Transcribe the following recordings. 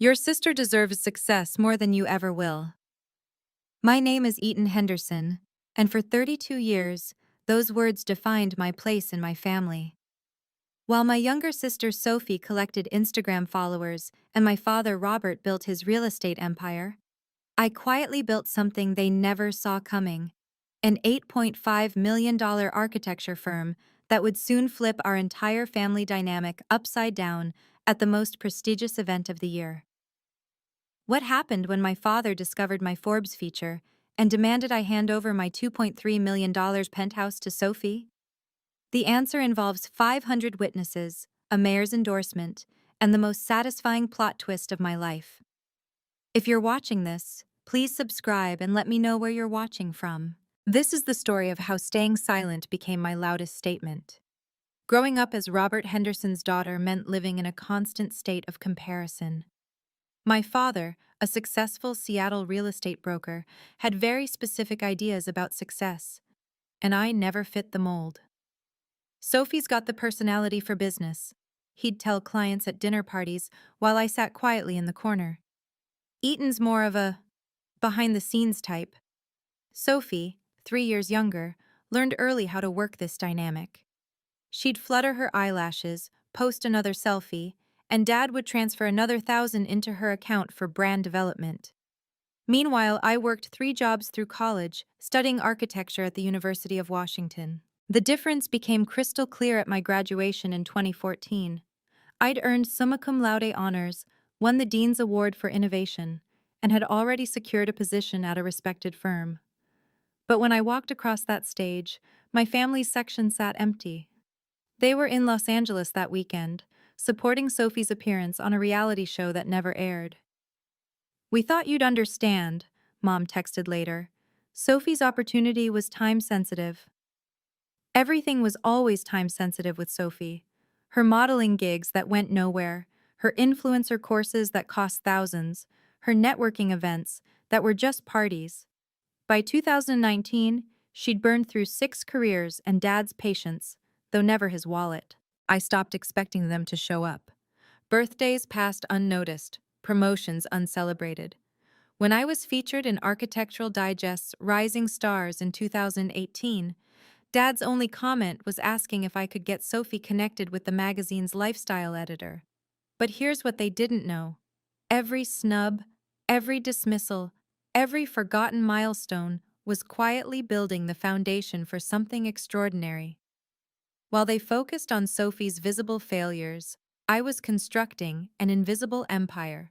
Your sister deserves success more than you ever will. My name is Eaton Henderson, and for 32 years, those words defined my place in my family. While my younger sister Sophie collected Instagram followers and my father Robert built his real estate empire, I quietly built something they never saw coming, an $8.5 million architecture firm that would soon flip our entire family dynamic upside down at the most prestigious event of the year. What happened when my father discovered my Forbes feature and demanded I hand over my $2.3 million penthouse to Sophie? The answer involves 500 witnesses, a mayor's endorsement, and the most satisfying plot twist of my life. If you're watching this, please subscribe and let me know where you're watching from. This is the story of how staying silent became my loudest statement. Growing up as Robert Henderson's daughter meant living in a constant state of comparison. My father, a successful Seattle real estate broker, had very specific ideas about success, and I never fit the mold. Sophie's got the personality for business, he'd tell clients at dinner parties while I sat quietly in the corner. Eaton's more of a behind-the-scenes type. Sophie, 3 years younger, learned early how to work this dynamic. She'd flutter her eyelashes, post another selfie, and Dad would transfer another 1,000 into her account for brand development. Meanwhile, I worked 3 jobs through college, studying architecture at the University of Washington. The difference became crystal clear at my graduation in 2014. I'd earned summa cum laude honors, won the Dean's Award for Innovation, and had already secured a position at a respected firm. But when I walked across that stage, my family's section sat empty. They were in Los Angeles that weekend, supporting Sophie's appearance on a reality show that never aired. "We thought you'd understand," Mom texted later. Sophie's opportunity was time-sensitive. Everything was always time-sensitive with Sophie. Her modeling gigs that went nowhere, her influencer courses that cost thousands, her networking events that were just parties. By 2019, she'd burned through 6 careers and Dad's patience, though never his wallet. I stopped expecting them to show up. Birthdays passed unnoticed, promotions uncelebrated. When I was featured in Architectural Digest's Rising Stars in 2018, Dad's only comment was asking if I could get Sophie connected with the magazine's lifestyle editor. But here's what they didn't know. Every snub, every dismissal, every forgotten milestone was quietly building the foundation for something extraordinary. While they focused on Sophie's visible failures, I was constructing an invisible empire.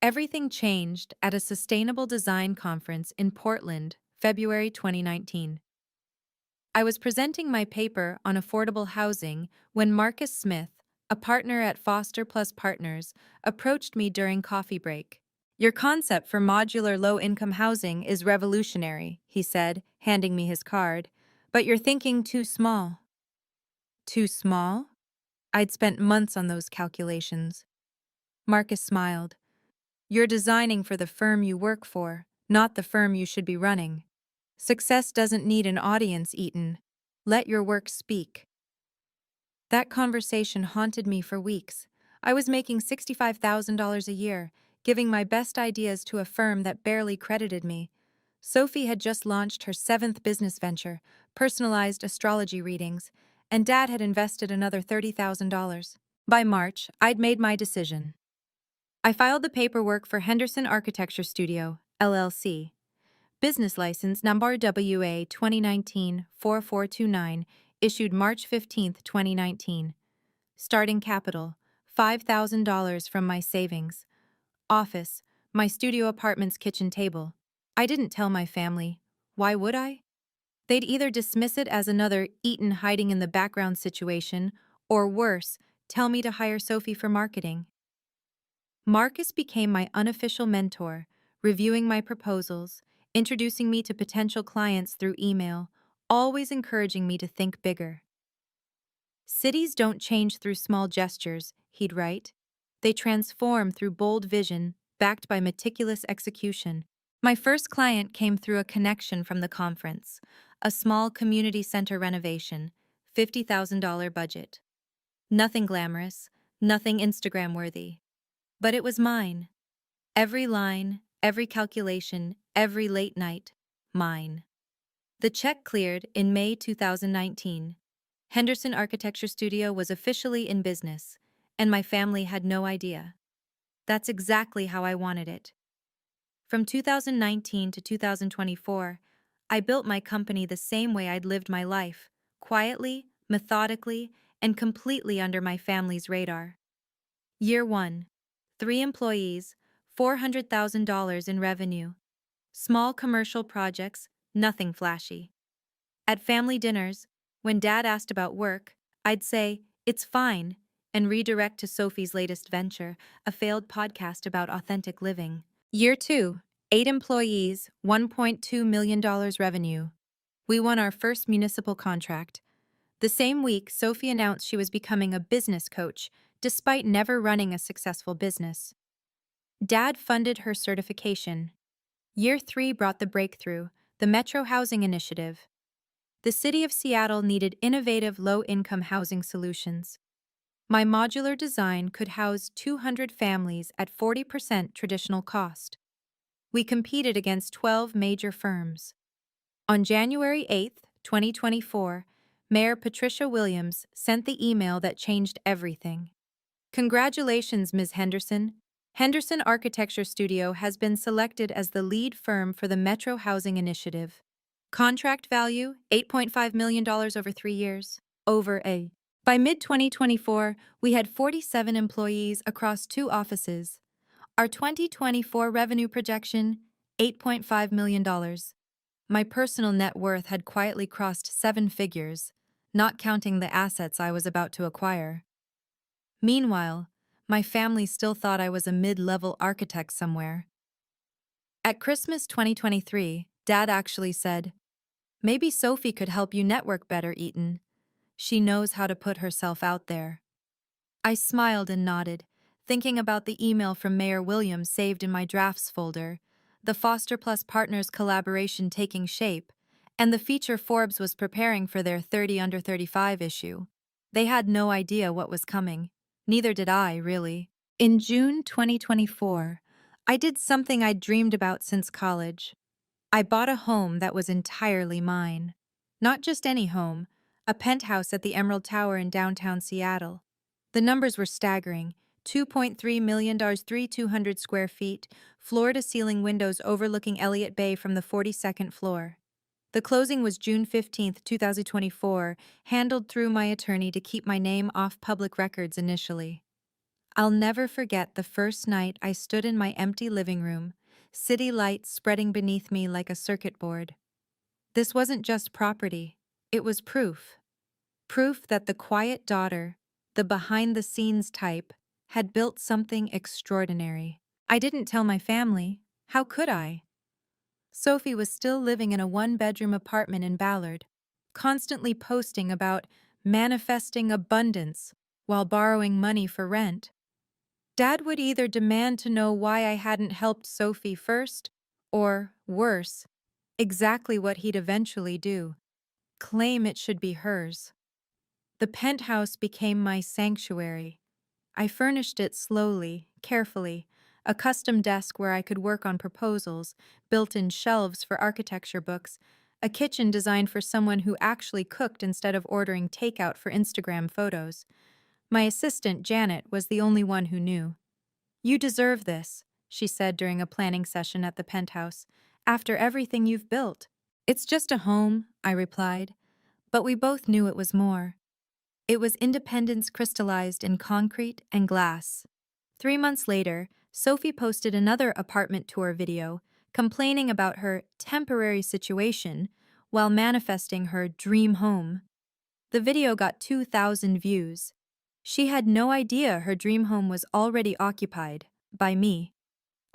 Everything changed at a sustainable design conference in Portland, February 2019. I was presenting my paper on affordable housing when Marcus Smith, a partner at Foster Plus Partners, approached me during coffee break. "Your concept for modular low-income housing is revolutionary," he said, handing me his card, "but you're thinking too small." Too small? I'd spent months on those calculations. Marcus smiled. "You're designing for the firm you work for, not the firm you should be running. Success doesn't need an audience, Eaton. Let your work speak." That conversation haunted me for weeks. I was making $65,000 a year, giving my best ideas to a firm that barely credited me. Sophie had just launched her 7th business venture, personalized astrology readings, and Dad had invested another $30,000. By March, I'd made my decision. I filed the paperwork for Henderson Architecture Studio, LLC. Business license number WA 2019-4429, issued March 15, 2019. Starting capital, $5,000 from my savings. Office, my studio apartment's kitchen table. I didn't tell my family. Why would I? They'd either dismiss it as another Eaton hiding in the background situation, or worse, tell me to hire Sophie for marketing. Marcus became my unofficial mentor, reviewing my proposals, introducing me to potential clients through email, always encouraging me to think bigger. "Cities don't change through small gestures," he'd write. "They transform through bold vision, backed by meticulous execution." My first client came through a connection from the conference, a small community center renovation, $50,000 budget. Nothing glamorous, nothing Instagram-worthy. But it was mine. Every line, every calculation, every late night, mine. The check cleared in May 2019. Henderson Architecture Studio was officially in business, and my family had no idea. That's exactly how I wanted it. From 2019 to 2024, I built my company the same way I'd lived my life, quietly, methodically, and completely under my family's radar. Year 1. 3 employees, $400,000 in revenue. Small commercial projects, nothing flashy. At family dinners, when Dad asked about work, I'd say, "It's fine," and redirect to Sophie's latest venture, a failed podcast about authentic living. Year 2, 8 employees, $1.2 million revenue. We won our first municipal contract. The same week, Sophie announced she was becoming a business coach, despite never running a successful business. Dad funded her certification. Year 3 brought the breakthrough, the Metro Housing Initiative. The city of Seattle needed innovative low-income housing solutions. My modular design could house 200 families at 40% traditional cost. We competed against 12 major firms. On January 8, 2024, Mayor Patricia Williams sent the email that changed everything. Congratulations, Ms. Henderson. Henderson Architecture Studio has been selected as the lead firm for the Metro Housing Initiative. Contract value, $8.5 million over 3 years. By mid-2024, we had 47 employees across 2 offices. Our 2024 revenue projection, $8.5 million. My personal net worth had quietly crossed 7 figures, not counting the assets I was about to acquire. Meanwhile, my family still thought I was a mid-level architect somewhere. At Christmas 2023, Dad actually said, "Maybe Sophie could help you network better, Eaton. She knows how to put herself out there." I smiled and nodded, thinking about the email from Mayor Williams saved in my drafts folder, the Foster Plus Partners collaboration taking shape, and the feature Forbes was preparing for their 30 Under 35 issue. They had no idea what was coming. Neither did I, really. In June 2024, I did something I'd dreamed about since college. I bought a home that was entirely mine. Not just any home, a penthouse at the Emerald Tower in downtown Seattle. The numbers were staggering. $2.3 million, 3,200 square feet, floor-to-ceiling windows overlooking Elliott Bay from the 42nd floor. The closing was June 15, 2024, handled through my attorney to keep my name off public records initially. I'll never forget the first night I stood in my empty living room, city lights spreading beneath me like a circuit board. This wasn't just property, it was proof. Proof that the quiet daughter, the behind-the-scenes type, had built something extraordinary. I didn't tell my family. How could I? Sophie was still living in a one-bedroom apartment in Ballard, constantly posting about manifesting abundance while borrowing money for rent. Dad would either demand to know why I hadn't helped Sophie first, or, worse, exactly what he'd eventually do, claim it should be hers. The penthouse became my sanctuary. I furnished it slowly, carefully, a custom desk where I could work on proposals, built-in shelves for architecture books, a kitchen designed for someone who actually cooked instead of ordering takeout for Instagram photos. My assistant, Janet, was the only one who knew. "You deserve this," she said during a planning session at the penthouse, "after everything you've built." "It's just a home," I replied, but we both knew it was more. It was independence crystallized in concrete and glass. 3 months later, Sophie posted another apartment tour video, complaining about her temporary situation while manifesting her dream home. The video got 2,000 views. She had no idea her dream home was already occupied by me.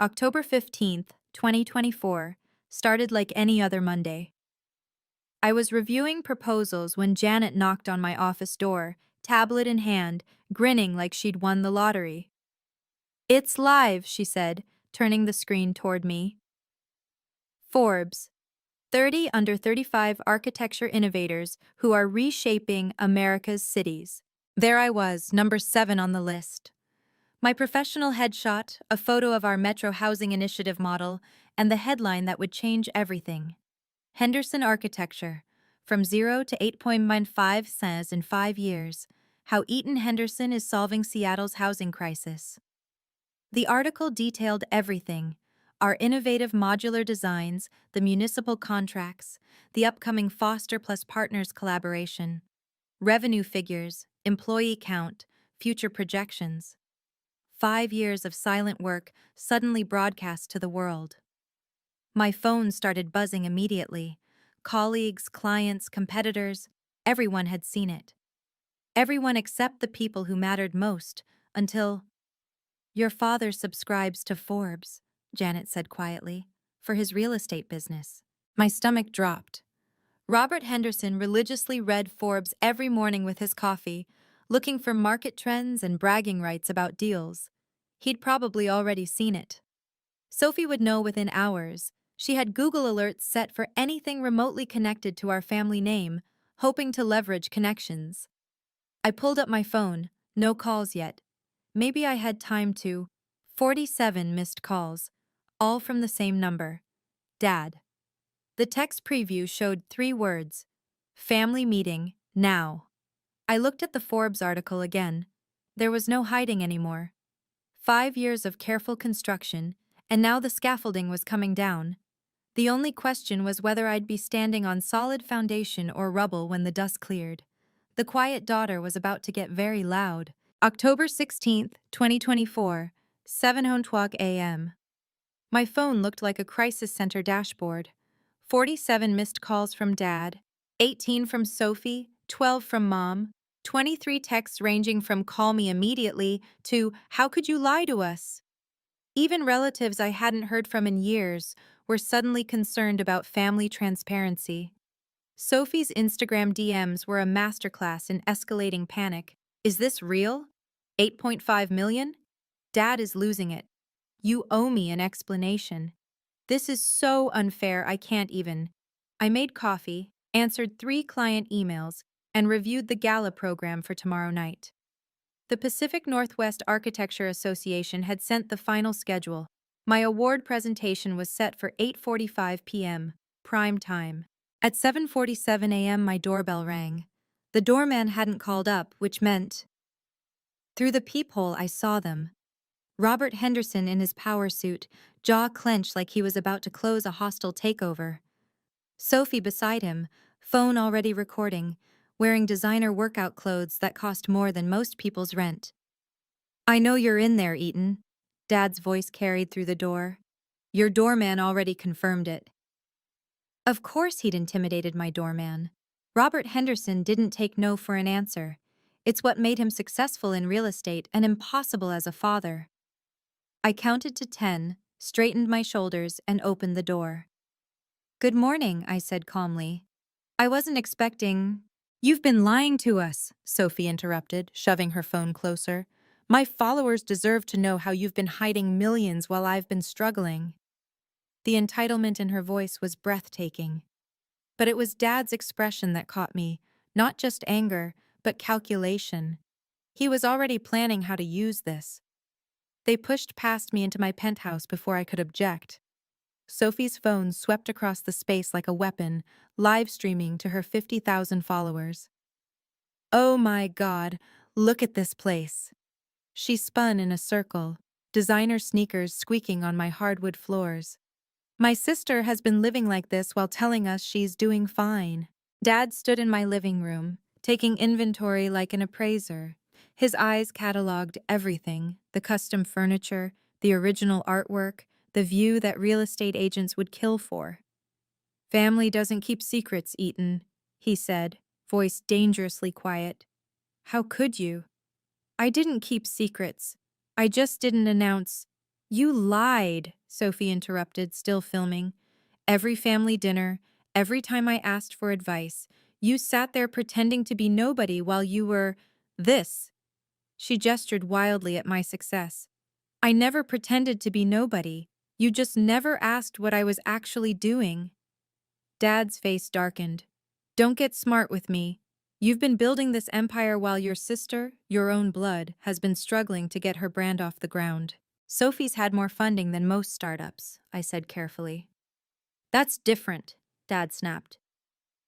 October 15th, 2024, started like any other Monday. I was reviewing proposals when Janet knocked on my office door, tablet in hand, grinning like she'd won the lottery. "It's live," she said, turning the screen toward me. Forbes, 30 under 35 architecture innovators who are reshaping America's cities. There I was, number 7 on the list. My professional headshot, a photo of our Metro Housing Initiative model, and the headline that would change everything. Henderson Architecture, from 0 to 8.15 says in 5 years, how Eaton Henderson is solving Seattle's housing crisis. The article detailed everything: our innovative modular designs, the municipal contracts, the upcoming Foster plus Partners collaboration, revenue figures, employee count, future projections. 5 years of silent work suddenly broadcast to the world. My phone started buzzing immediately. Colleagues, clients, competitors, everyone had seen it. Everyone except the people who mattered most, until— "Your father subscribes to Forbes," Janet said quietly, "for his real estate business." My stomach dropped. Robert Henderson religiously read Forbes every morning with his coffee, looking for market trends and bragging rights about deals. He'd probably already seen it. Sophie would know within hours. She had Google alerts set for anything remotely connected to our family name, hoping to leverage connections. I pulled up my phone, no calls yet. Maybe I had time to— 47 missed calls, all from the same number. Dad. The text preview showed 3 words: family meeting, now. I looked at the Forbes article again. There was no hiding anymore. 5 years of careful construction, and now the scaffolding was coming down. The only question was whether I'd be standing on solid foundation or rubble when the dust cleared. The quiet daughter was about to get very loud. October 16th, 2024, 7:20 a.m. My phone looked like a crisis center dashboard. 47 missed calls from Dad, 18 from Sophie, 12 from Mom, 23 texts ranging from "call me immediately" to "how could you lie to us?" Even relatives I hadn't heard from in years were suddenly concerned about family transparency. Sophie's Instagram DMs were a masterclass in escalating panic. "Is this real? 8.5 million? Dad is losing it. You owe me an explanation. This is so unfair I can't even." I made coffee, answered 3 client emails, and reviewed the gala program for tomorrow night. The Pacific Northwest Architecture Association had sent the final schedule. My award presentation was set for 8:45 p.m., prime time. At 7:47 a.m. my doorbell rang. The doorman hadn't called up, which meant— through the peephole I saw them. Robert Henderson in his power suit, jaw clenched like he was about to close a hostile takeover. Sophie beside him, phone already recording, wearing designer workout clothes that cost more than most people's rent. "I know you're in there, Eaton," Dad's voice carried through the door. "Your doorman already confirmed it." Of course he'd intimidated my doorman. Robert Henderson didn't take no for an answer. It's what made him successful in real estate and impossible as a father. I counted to 10, straightened my shoulders, and opened the door. "Good morning," I said calmly. "I wasn't expecting—" "You've been lying to us," Sophie interrupted, shoving her phone closer. "My followers deserve to know how you've been hiding millions while I've been struggling." The entitlement in her voice was breathtaking. But it was Dad's expression that caught me, not just anger, but calculation. He was already planning how to use this. They pushed past me into my penthouse before I could object. Sophie's phone swept across the space like a weapon, live streaming to her 50,000 followers. "Oh my God, look at this place." She spun in a circle, designer sneakers squeaking on my hardwood floors. "My sister has been living like this while telling us she's doing fine." Dad stood in my living room, taking inventory like an appraiser. His eyes cataloged everything: the custom furniture, the original artwork, the view that real estate agents would kill for. "Family doesn't keep secrets, Eaton," he said, voice dangerously quiet. "How could you?" "I didn't keep secrets. I just didn't announce—" "You lied," Sophie interrupted, still filming. "Every family dinner, every time I asked for advice, you sat there pretending to be nobody while you were— this." She gestured wildly at my success. "I never pretended to be nobody. You just never asked what I was actually doing." Dad's face darkened. "Don't get smart with me." You've been building this empire while your sister, your own blood, has been struggling to get her brand off the ground. Sophie's had more funding than most startups, I said carefully. That's different, Dad snapped.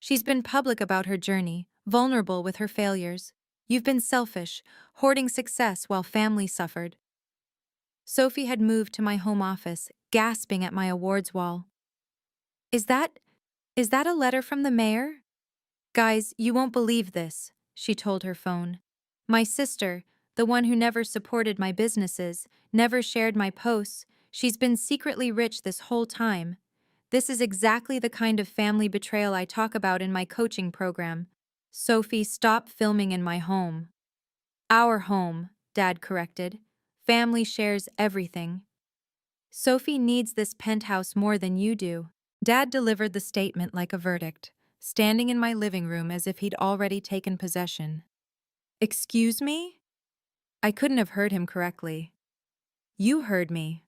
She's been public about her journey, vulnerable with her failures. You've been selfish, hoarding success while family suffered. Sophie had moved to my home office, gasping at my awards wall. Is that a letter from the mayor? Guys, you won't believe this, she told her phone. My sister, the one who never supported my businesses, never shared my posts, she's been secretly rich this whole time. This is exactly the kind of family betrayal I talk about in my coaching program. Sophie, stop filming in my home. Our home, Dad corrected. Family shares everything. Sophie needs this penthouse more than you do. Dad delivered the statement like a verdict, standing in my living room as if he'd already taken possession. Excuse me? I couldn't have heard him correctly. You heard me.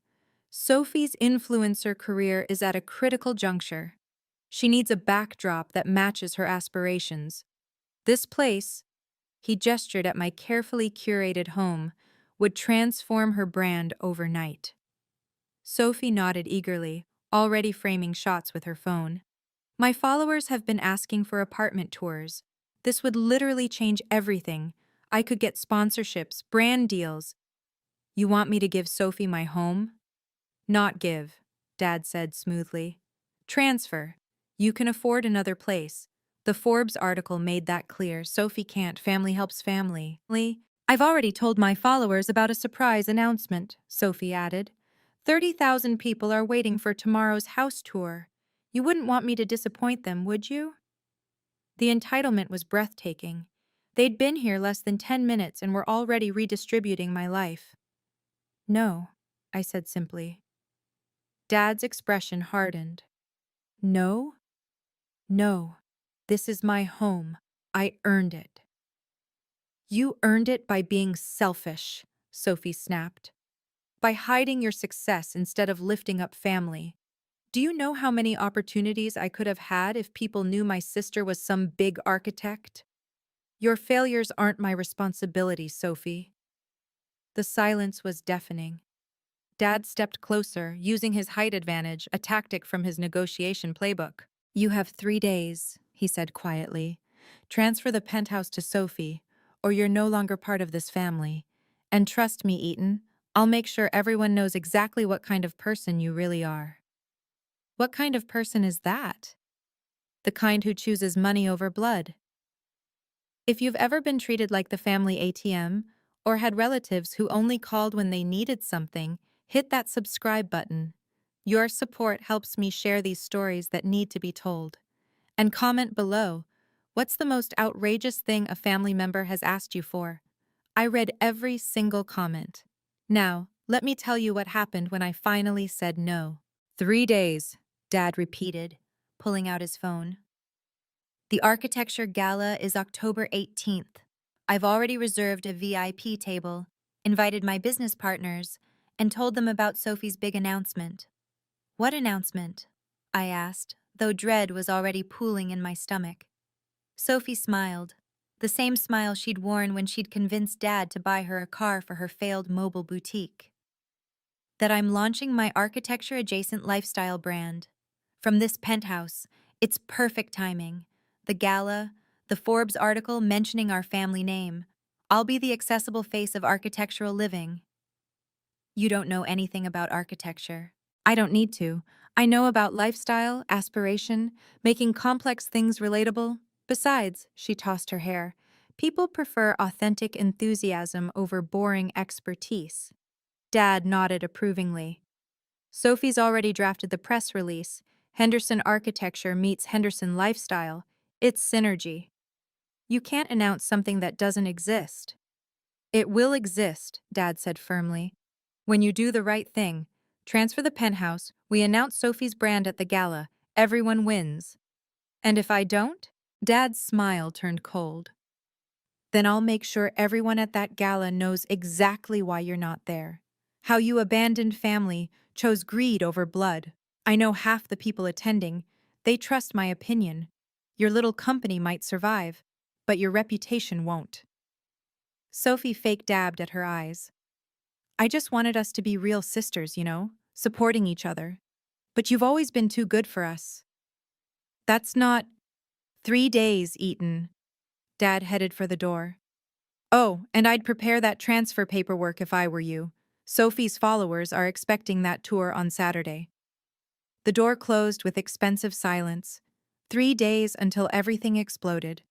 Sophie's influencer career is at a critical juncture. She needs a backdrop that matches her aspirations. This place, he gestured at my carefully curated home, would transform her brand overnight. Sophie nodded eagerly, already framing shots with her phone. My followers have been asking for apartment tours. This would literally change everything. I could get sponsorships, brand deals. You want me to give Sophie my home? Not give, Dad said smoothly. Transfer. You can afford another place. The Forbes article made that clear. Sophie can't. Family helps family. I've already told my followers about a surprise announcement, Sophie added. 30,000 people are waiting for tomorrow's house tour. You wouldn't want me to disappoint them, would you? The entitlement was breathtaking. They'd been here less than 10 minutes and were already redistributing my life. No, I said simply. Dad's expression hardened. No? No. This is my home. I earned it. You earned it by being selfish, Sophie snapped. By hiding your success instead of lifting up family. Do you know how many opportunities I could have had if people knew my sister was some big architect? Your failures aren't my responsibility, Sophie. The silence was deafening. Dad stepped closer, using his height advantage, a tactic from his negotiation playbook. You have 3 days, he said quietly. Transfer the penthouse to Sophie, or you're no longer part of this family. And trust me, Eaton, I'll make sure everyone knows exactly what kind of person you really are. What kind of person is that? The kind who chooses money over blood. If you've ever been treated like the family ATM, or had relatives who only called when they needed something, hit that subscribe button. Your support helps me share these stories that need to be told. And comment below, what's the most outrageous thing a family member has asked you for? I read every single comment. Now, let me tell you what happened when I finally said no. 3 days, Dad repeated, pulling out his phone. The architecture gala is October 18th. I've already reserved a VIP table, invited my business partners, and told them about Sophie's big announcement. What announcement? I asked, though dread was already pooling in my stomach. Sophie smiled, the same smile she'd worn when she'd convinced Dad to buy her a car for her failed mobile boutique. That I'm launching my architecture-adjacent lifestyle brand. From this penthouse, it's perfect timing. The gala, the Forbes article mentioning our family name. I'll be the accessible face of architectural living. You don't know anything about architecture. I don't need to. I know about lifestyle, aspiration, making complex things relatable. Besides, she tossed her hair, people prefer authentic enthusiasm over boring expertise. Dad nodded approvingly. Sophie's already drafted the press release. Henderson Architecture meets Henderson Lifestyle. It's synergy. You can't announce something that doesn't exist. It will exist, Dad said firmly. When you do the right thing, transfer the penthouse, we announce Sophie's brand at the gala, everyone wins. And if I don't? Dad's smile turned cold. Then I'll make sure everyone at that gala knows exactly why you're not there. How you abandoned family, chose greed over blood. I know half the people attending. They trust my opinion. Your little company might survive. but your reputation won't. Sophie fake dabbed at her eyes. I just wanted us to be real sisters, supporting each other. But you've always been too good for us. That's not 3 days, Eaton. Dad headed for the door. Oh, and I'd prepare that transfer paperwork if I were you. Sophie's followers are expecting that tour on Saturday. The door closed with expensive silence. 3 days until everything exploded.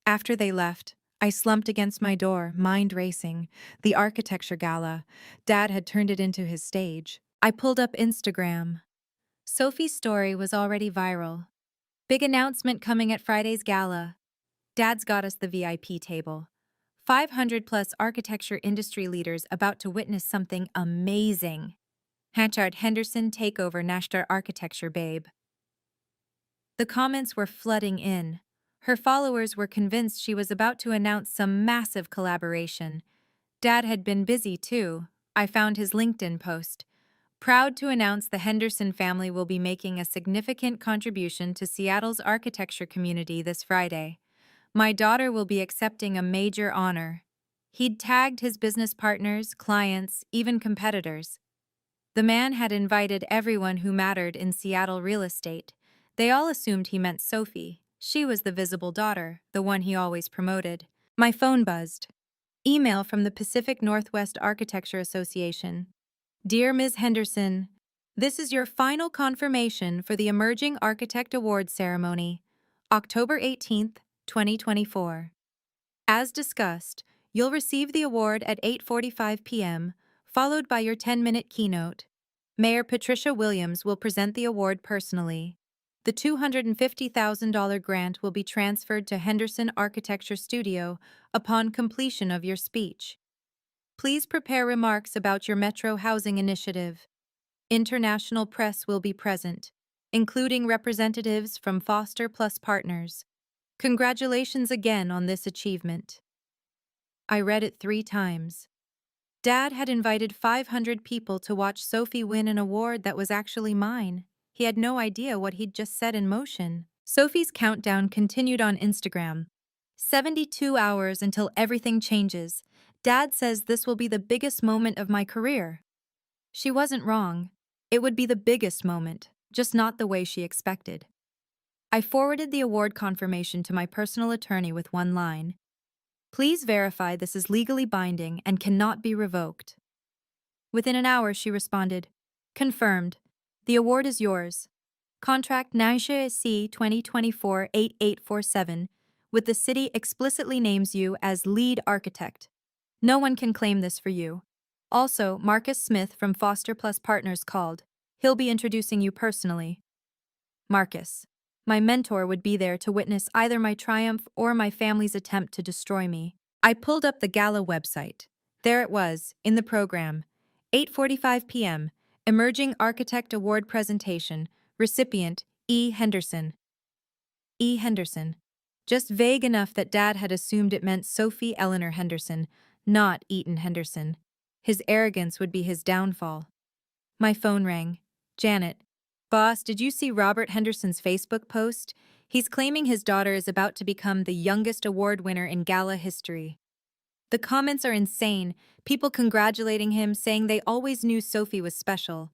After they left, I slumped against my door, mind racing. The architecture gala. Dad had turned it into his stage. I pulled up Instagram. Sophie's story was already viral. Big announcement coming at Friday's gala. Dad's got us the VIP table. 500 plus architecture industry leaders about to witness something amazing. Hanchard Henderson takeover Nashtar architecture babe. The comments were flooding in. Her followers were convinced she was about to announce some massive collaboration. Dad had been busy too. I found his LinkedIn post. Proud to announce the Henderson family will be making a significant contribution to Seattle's architecture community this Friday. My daughter will be accepting a major honor. He'd tagged his business partners, clients, even competitors. The man had invited everyone who mattered in Seattle real estate. They all assumed he meant Sophie. She was the visible daughter, the one he always promoted. My phone buzzed. Email from the Pacific Northwest Architecture Association. Dear Ms. Henderson, this is your final confirmation for the Emerging Architect Awards ceremony, October 18th, 2024. As discussed, you'll receive the award at 8:45 p.m., followed by your 10-minute keynote. Mayor Patricia Williams will present the award personally. The $250,000 grant will be transferred to Henderson Architecture Studio upon completion of your speech. Please prepare remarks about your Metro Housing Initiative. International press will be present, including representatives from Foster Plus Partners. Congratulations again on this achievement. I read it 3 times. Dad had invited 500 people to watch Sophie win an award that was actually mine. He had no idea what he'd just set in motion. Sophie's countdown continued on Instagram. 72 hours until everything changes. Dad says this will be the biggest moment of my career. She wasn't wrong. It would be the biggest moment, just not the way she expected. I forwarded the award confirmation to my personal attorney with one line. Please verify this is legally binding and cannot be revoked. Within an hour, she responded, confirmed. The award is yours. Contract NYSHA C 2024-8847 with the city explicitly names you as lead architect. No one can claim this for you. Also, Marcus Smith from Foster Plus Partners called. He'll be introducing you personally. Marcus. My mentor would be there to witness either my triumph or my family's attempt to destroy me. I pulled up the gala website. There it was, in the program. 8:45 p.m., Emerging Architect Award Presentation, recipient, E. Henderson. E. Henderson. Just vague enough that Dad had assumed it meant Sophie Eleanor Henderson, not Eaton Henderson. His arrogance would be his downfall. My phone rang. Janet. Boss, did you see Robert Henderson's Facebook post? He's claiming his daughter is about to become the youngest award winner in gala history. The comments are insane, people congratulating him, saying they always knew Sophie was special.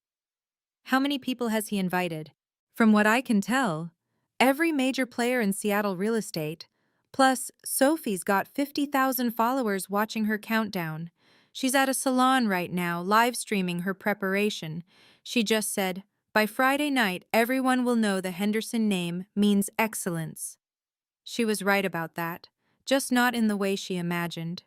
How many people has he invited? From what I can tell, every major player in Seattle real estate. Plus, Sophie's got 50,000 followers watching her countdown. She's at a salon right now, live streaming her preparation. She just said, by Friday night, everyone will know the Henderson name means excellence. She was right about that, just not in the way she imagined.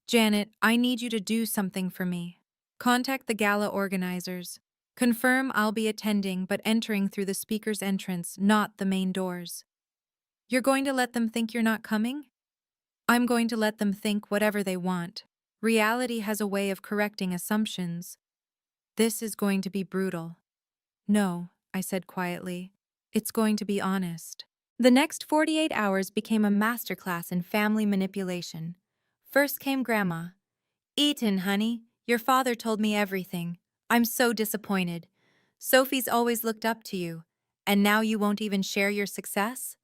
Janet, I need you to do something for me. Contact the gala organizers. Confirm I'll be attending but entering through the speaker's entrance, not the main doors. You're going to let them think you're not coming? I'm going to let them think whatever they want. Reality has a way of correcting assumptions. This is going to be brutal. No, I said quietly. It's going to be honest. The next 48 hours became a masterclass in family manipulation. First came Grandma. Eaton, honey, your father told me everything. I'm so disappointed. Sophie's always looked up to you, and now you won't even share your success?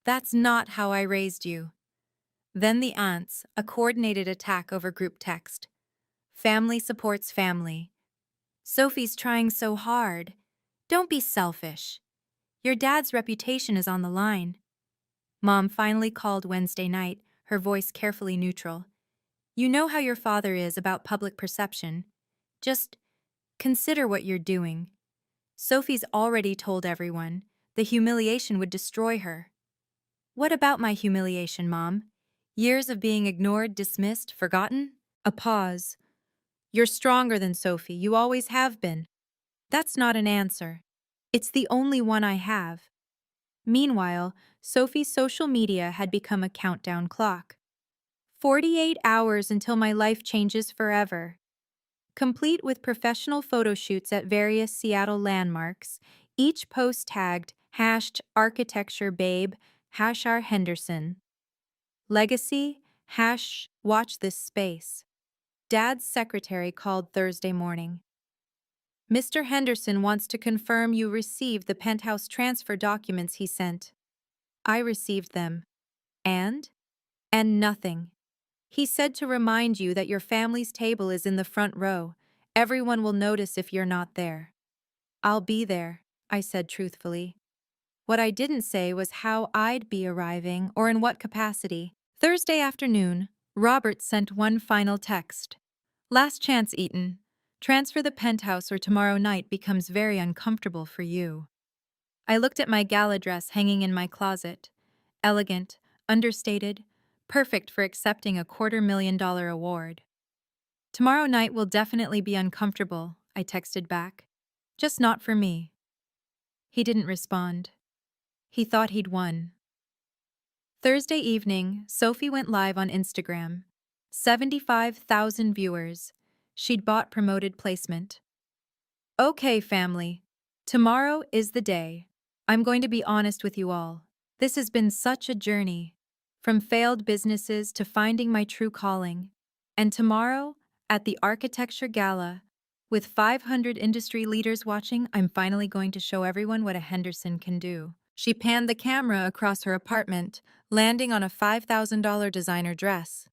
That's not how I raised you. Then the aunts, a coordinated attack over group text. Family supports family. Sophie's trying so hard. Don't be selfish. Your dad's reputation is on the line. Mom finally called Wednesday night, her voice carefully neutral. You know how your father is about public perception. Just consider what you're doing. Sophie's already told everyone. The humiliation would destroy her. What about my humiliation, Mom? Years of being ignored, dismissed, forgotten? A pause. You're stronger than Sophie, you always have been. That's not an answer. It's the only one I have. Meanwhile, Sophie's social media had become a countdown clock. 48 hours until my life changes forever. Complete with professional photo shoots at various Seattle landmarks, each post tagged #architecturebabe, #Henderson. Legacy, #watch this space. Dad's secretary called Thursday morning. Mr. Henderson wants to confirm you received the Penthouse transfer documents he sent. I received them. And? And nothing. He said to remind you that your family's table is in the front row. Everyone will notice if you're not there. I'll be there, I said truthfully. What I didn't say was how I'd be arriving or in what capacity. Thursday afternoon, Robert sent one final text. Last chance, Eaton. Transfer the penthouse or tomorrow night becomes very uncomfortable for you. I looked at my gala dress hanging in my closet. Elegant, understated, perfect for accepting a $250,000 award. Tomorrow night will definitely be uncomfortable, I texted back. Just not for me. He didn't respond. He thought he'd won. Thursday evening, Sophie went live on Instagram. 75,000 viewers. She'd bought promoted placement. Okay, family. Tomorrow is the day. I'm going to be honest with you all. This has been such a journey. From failed businesses to finding my true calling. And tomorrow, at the Architecture Gala, with 500 industry leaders watching, I'm finally going to show everyone what a Henderson can do. She panned the camera across her apartment, landing on a $5,000 designer dress.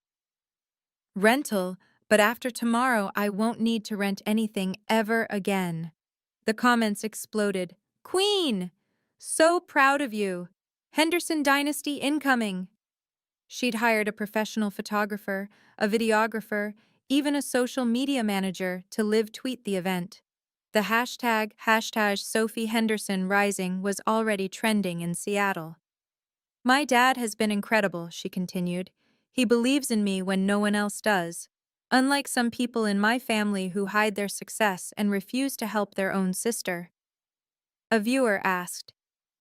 Rental, but after tomorrow I won't need to rent anything ever again. The comments exploded. Queen! So proud of you! Henderson Dynasty incoming! She'd hired a professional photographer, a videographer, even a social media manager to live tweet the event. The #, Sophie Henderson Rising was already trending in Seattle. My dad has been incredible, she continued. He believes in me when no one else does. Unlike some people in my family who hide their success and refuse to help their own sister. A viewer asked,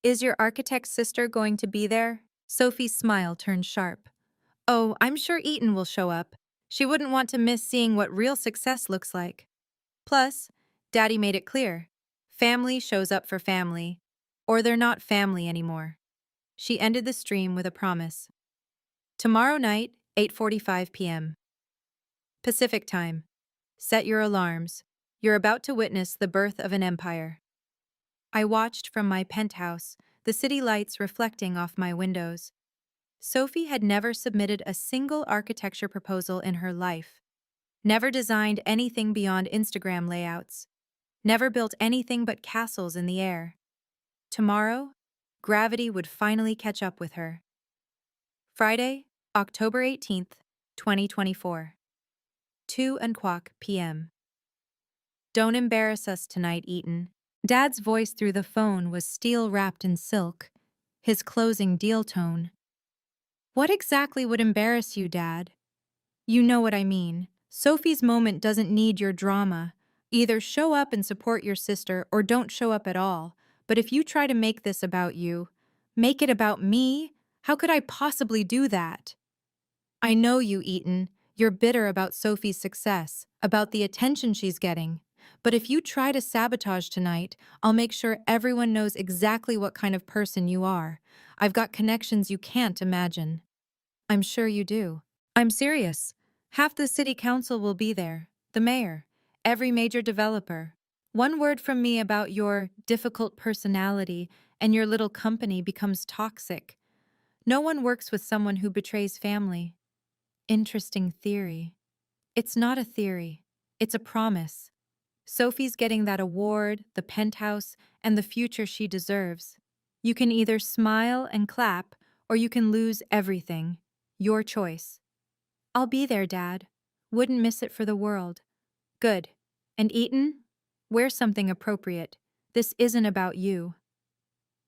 Is your architect's sister going to be there? Sophie's smile turned sharp. Oh, I'm sure Eaton will show up. She wouldn't want to miss seeing what real success looks like. Plus, Daddy made it clear. Family shows up for family, or they're not family anymore. She ended the stream with a promise. Tomorrow night, 8:45 p.m. Pacific Time. Set your alarms. You're about to witness the birth of an empire. I watched from my penthouse, the city lights reflecting off my windows. Sophie had never submitted a single architecture proposal in her life. Never designed anything beyond Instagram layouts. Never built anything but castles in the air. Tomorrow, gravity would finally catch up with her. Friday, October 18th, 2024. 2:00 p.m. Don't embarrass us tonight, Eaton. Dad's voice through the phone was steel wrapped in silk, his closing deal tone. What exactly would embarrass you, Dad? You know what I mean. Sophie's moment doesn't need your drama. Either show up and support your sister or don't show up at all. But if you try to make this about you, make it about me, how could I possibly do that? I know you, Eaton. You're bitter about Sophie's success, about the attention she's getting. But if you try to sabotage tonight, I'll make sure everyone knows exactly what kind of person you are. I've got connections you can't imagine. I'm sure you do. I'm serious. Half the city council will be there, the mayor, every major developer. One word from me about your difficult personality and your little company becomes toxic. No one works with someone who betrays family. Interesting theory. It's not a theory. It's a promise. Sophie's getting that award, the penthouse, and the future she deserves. You can either smile and clap, or you can lose everything. Your choice. I'll be there, Dad. Wouldn't miss it for the world. Good. And Eaton? Wear something appropriate. This isn't about you.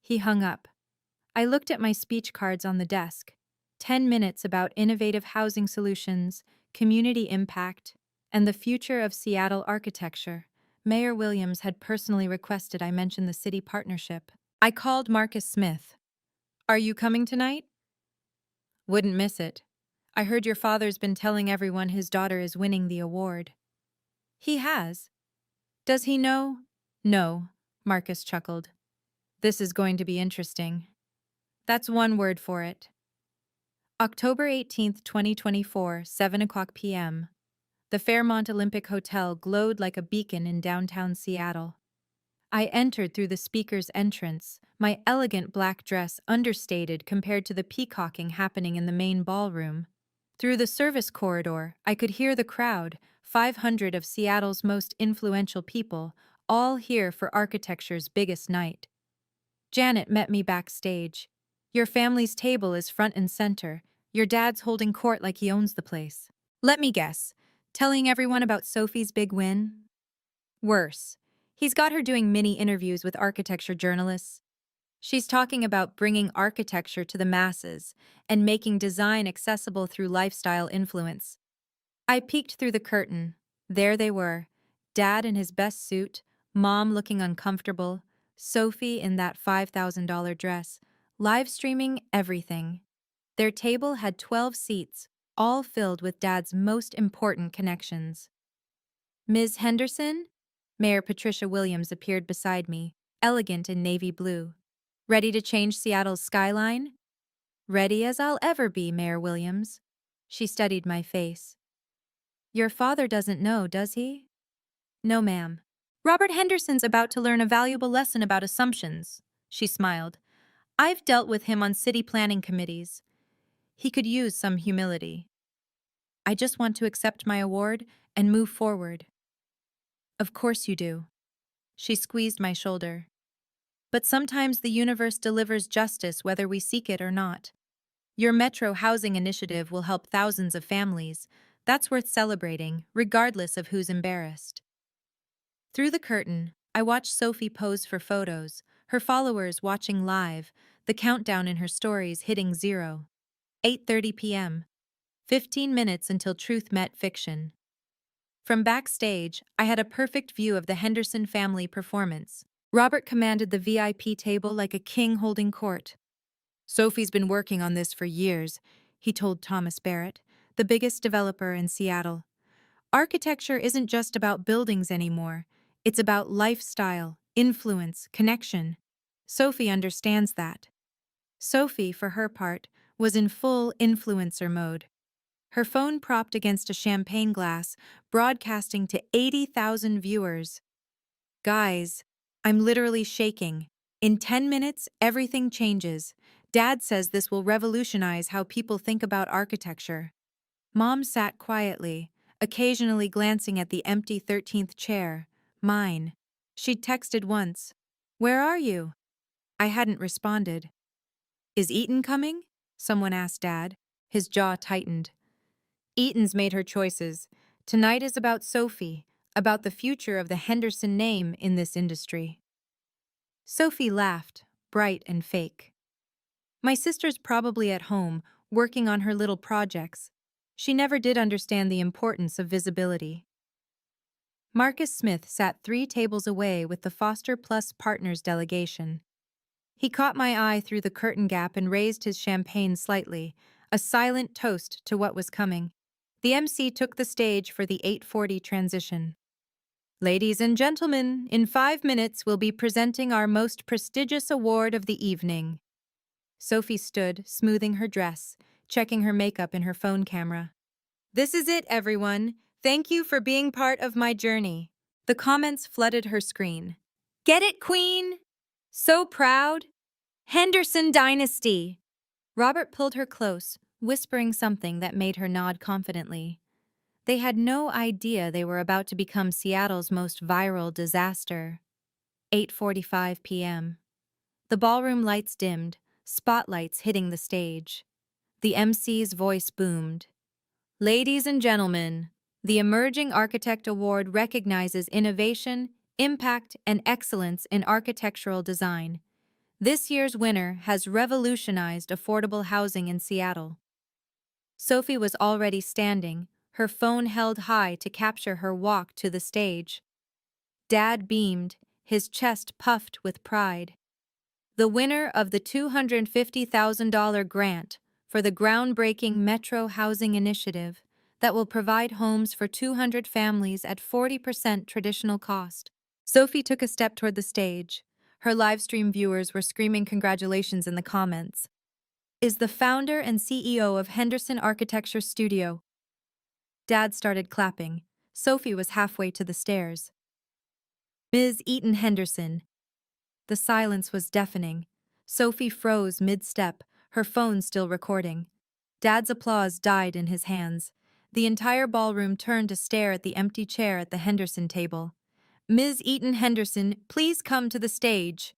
He hung up. I looked at my speech cards on the desk. 10 minutes about innovative housing solutions, community impact, and the future of Seattle architecture. Mayor Williams had personally requested I mention the city partnership. I called Marcus Smith. Are you coming tonight? Wouldn't miss it. I heard your father's been telling everyone his daughter is winning the award. He has. Does he know? No, Marcus chuckled. This is going to be interesting. That's one word for it. October 18th, 2024, 7 o'clock p.m. The Fairmont Olympic Hotel glowed like a beacon in downtown Seattle. I entered through the speaker's entrance, my elegant black dress understated compared to the peacocking happening in the main ballroom. Through the service corridor, I could hear the crowd, 500 of Seattle's most influential people, all here for architecture's biggest night. Janet met me backstage. Your family's table is front and center. Your dad's holding court like he owns the place. Let me guess. Telling everyone about Sophie's big win? Worse. He's got her doing mini interviews with architecture journalists. She's talking about bringing architecture to the masses and making design accessible through lifestyle influence. I peeked through the curtain. There they were. Dad in his best suit, Mom looking uncomfortable, Sophie in that $5,000 dress, live streaming everything. Their table had 12 seats, all filled with Dad's most important connections. Ms. Henderson? Mayor Patricia Williams appeared beside me, elegant in navy blue. Ready to change Seattle's skyline? Ready as I'll ever be, Mayor Williams. She studied my face. Your father doesn't know, does he? No, ma'am. Robert Henderson's about to learn a valuable lesson about assumptions. She smiled. I've dealt with him on city planning committees. He could use some humility. I just want to accept my award and move forward. Of course you do. She squeezed my shoulder. But sometimes the universe delivers justice whether we seek it or not. Your Metro housing initiative will help thousands of families. That's worth celebrating, regardless of who's embarrassed. Through the curtain, I watched Sophie pose for photos, her followers watching live, the countdown in her stories hitting 0. 8:30 p.m. 15 minutes until truth met fiction. From backstage, I had a perfect view of the Henderson family performance. Robert commanded the VIP table like a king holding court. Sophie's been working on this for years, he told Thomas Barrett, the biggest developer in Seattle. Architecture isn't just about buildings anymore. It's about lifestyle, influence, connection. Sophie understands that. Sophie, for her part, was in full influencer mode. Her phone propped against a champagne glass, broadcasting to 80,000 viewers. Guys, I'm literally shaking. In 10 minutes, everything changes. Dad says this will revolutionize how people think about architecture. Mom sat quietly, occasionally glancing at the empty 13th chair, mine. She'd texted once. Where are you? I hadn't responded. Is Eaton coming? Someone asked Dad. His jaw tightened. Eaton's made her choices. Tonight is about Sophie, about the future of the Henderson name in this industry. Sophie laughed, bright and fake. My sister's probably at home, working on her little projects. She never did understand the importance of visibility. Marcus Smith sat 3 tables away with the Foster Plus Partners delegation. He caught my eye through the curtain gap and raised his champagne slightly, a silent toast to what was coming. The MC took the stage for the 8:40 transition. Ladies and gentlemen, in 5 minutes we'll be presenting our most prestigious award of the evening. Sophie stood, smoothing her dress, checking her makeup in her phone camera. This is it, everyone. Thank you for being part of my journey. The comments flooded her screen. Get it, Queen? So proud? Henderson Dynasty. Robert pulled her close, whispering something that made her nod confidently. They had no idea they were about to become Seattle's most viral disaster. 8:45 p.m. The ballroom lights dimmed, spotlights hitting the stage. The MC's voice boomed. Ladies and gentlemen, the Emerging Architect Award recognizes innovation, impact, and excellence in architectural design. This year's winner has revolutionized affordable housing in Seattle. Sophie was already standing, her phone held high to capture her walk to the stage. Dad beamed, his chest puffed with pride. The winner of the $250,000 grant for the groundbreaking Metro Housing Initiative that will provide homes for 200 families at 40% traditional cost. Sophie took a step toward the stage. Her livestream viewers were screaming congratulations in the comments. Is the founder and CEO of Henderson Architecture Studio. Dad started clapping. Sophie was halfway to the stairs. Ms. Eaton Henderson. The silence was deafening. Sophie froze mid-step, her phone still recording. Dad's applause died in his hands. The entire ballroom turned to stare at the empty chair at the Henderson table. Ms. Eaton Henderson, please come to the stage.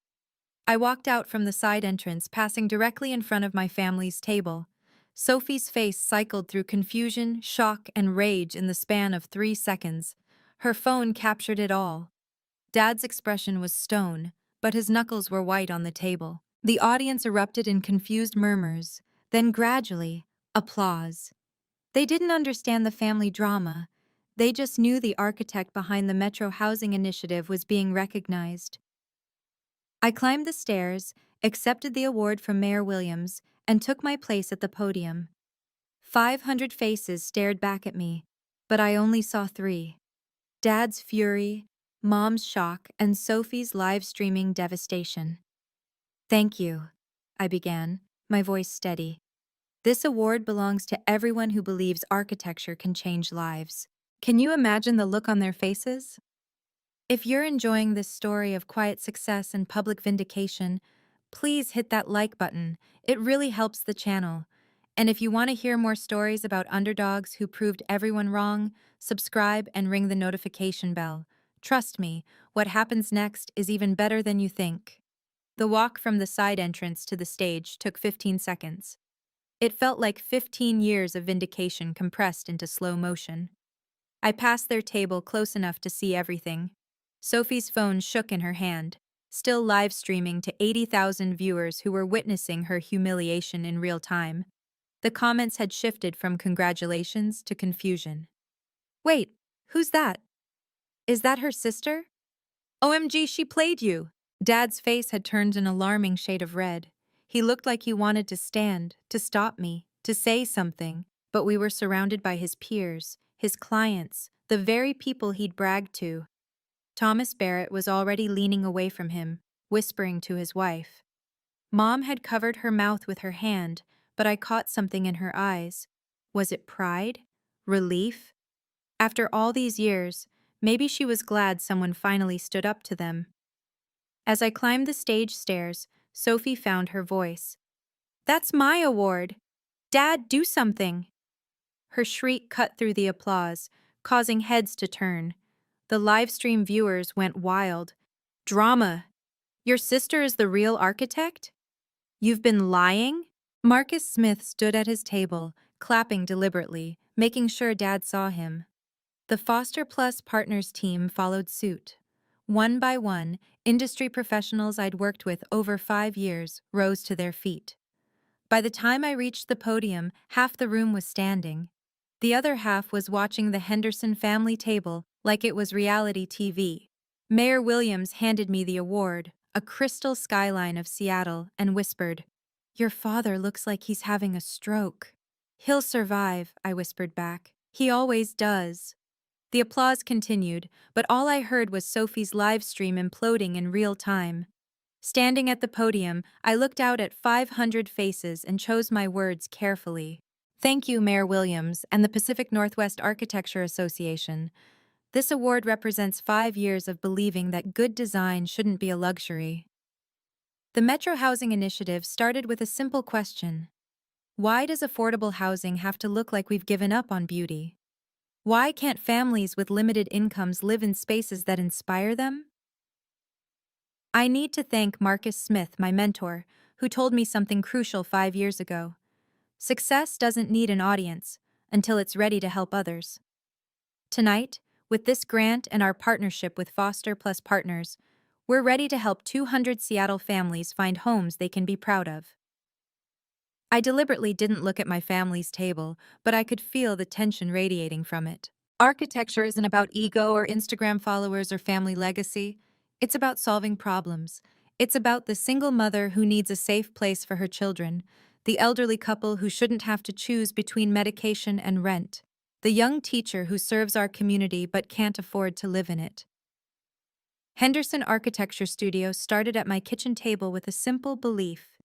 I walked out from the side entrance, passing directly in front of my family's table. Sophie's face cycled through confusion, shock, and rage in the span of 3 seconds. Her phone captured it all. Dad's expression was stone, but his knuckles were white on the table. The audience erupted in confused murmurs, then gradually, applause. They didn't understand the family drama. They just knew the architect behind the Metro Housing Initiative was being recognized. I climbed the stairs, accepted the award from Mayor Williams, and took my place at the podium. 500 faces stared back at me, but I only saw 3. Dad's fury, Mom's shock, and Sophie's live-streaming devastation. Thank you, I began, my voice steady. This award belongs to everyone who believes architecture can change lives. Can you imagine the look on their faces? If you're enjoying this story of quiet success and public vindication, please hit that like button. It really helps the channel. And if you want to hear more stories about underdogs who proved everyone wrong, subscribe and ring the notification bell. Trust me, what happens next is even better than you think. The walk from the side entrance to the stage took 15 seconds. It felt like 15 years of vindication compressed into slow motion. I passed their table close enough to see everything. Sophie's phone shook in her hand, still live streaming to 80,000 viewers who were witnessing her humiliation in real time. The comments had shifted from congratulations to confusion. Wait, who's that? Is that her sister? OMG, she played you! Dad's face had turned an alarming shade of red. He looked like he wanted to stand, to stop me, to say something, but we were surrounded by his peers, his clients, the very people he'd bragged to. Thomas Barrett was already leaning away from him, whispering to his wife. Mom had covered her mouth with her hand, but I caught something in her eyes. Was it pride? Relief? After all these years, maybe she was glad someone finally stood up to them. As I climbed the stage stairs, Sophie found her voice. That's my award! Dad, do something! Her shriek cut through the applause, causing heads to turn. The livestream viewers went wild. Drama! Your sister is the real architect? You've been lying? Marcus Smith stood at his table, clapping deliberately, making sure Dad saw him. The Foster Plus Partners team followed suit. One by one, industry professionals I'd worked with over 5 years rose to their feet. By the time I reached the podium, half the room was standing. The other half was watching the Henderson family table like it was reality TV. Mayor Williams handed me the award, a crystal skyline of Seattle, and whispered, "Your father looks like he's having a stroke." "He'll survive," I whispered back. "He always does." The applause continued, but all I heard was Sophie's live stream imploding in real time. Standing at the podium, I looked out at 500 faces and chose my words carefully. Thank you, Mayor Williams and the Pacific Northwest Architecture Association. This award represents 5 years of believing that good design shouldn't be a luxury. The Metro Housing Initiative started with a simple question. Why does affordable housing have to look like we've given up on beauty? Why can't families with limited incomes live in spaces that inspire them? I need to thank Marcus Smith, my mentor, who told me something crucial 5 years ago. Success doesn't need an audience until it's ready to help others. Tonight, with this grant and our partnership with Foster Plus Partners, we're ready to help 200 Seattle families find homes they can be proud of. I deliberately didn't look at my family's table, but I could feel the tension radiating from it. Architecture isn't about ego or Instagram followers or family legacy. It's about solving problems. It's about the single mother who needs a safe place for her children, the elderly couple who shouldn't have to choose between medication and rent, the young teacher who serves our community but can't afford to live in it. Henderson Architecture Studio started at my kitchen table with a simple belief: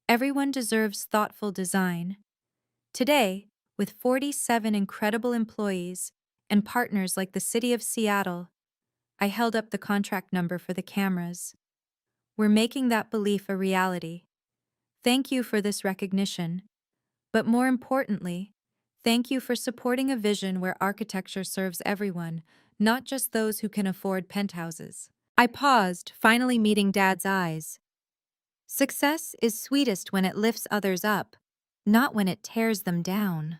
everyone deserves thoughtful design. Today, with 47 incredible employees and partners like the City of Seattle, I held up the contract number for the cameras. We're making that belief a reality. Thank you for this recognition. But more importantly, thank you for supporting a vision where architecture serves everyone, not just those who can afford penthouses. I paused, finally meeting Dad's eyes. Success is sweetest when it lifts others up, not when it tears them down.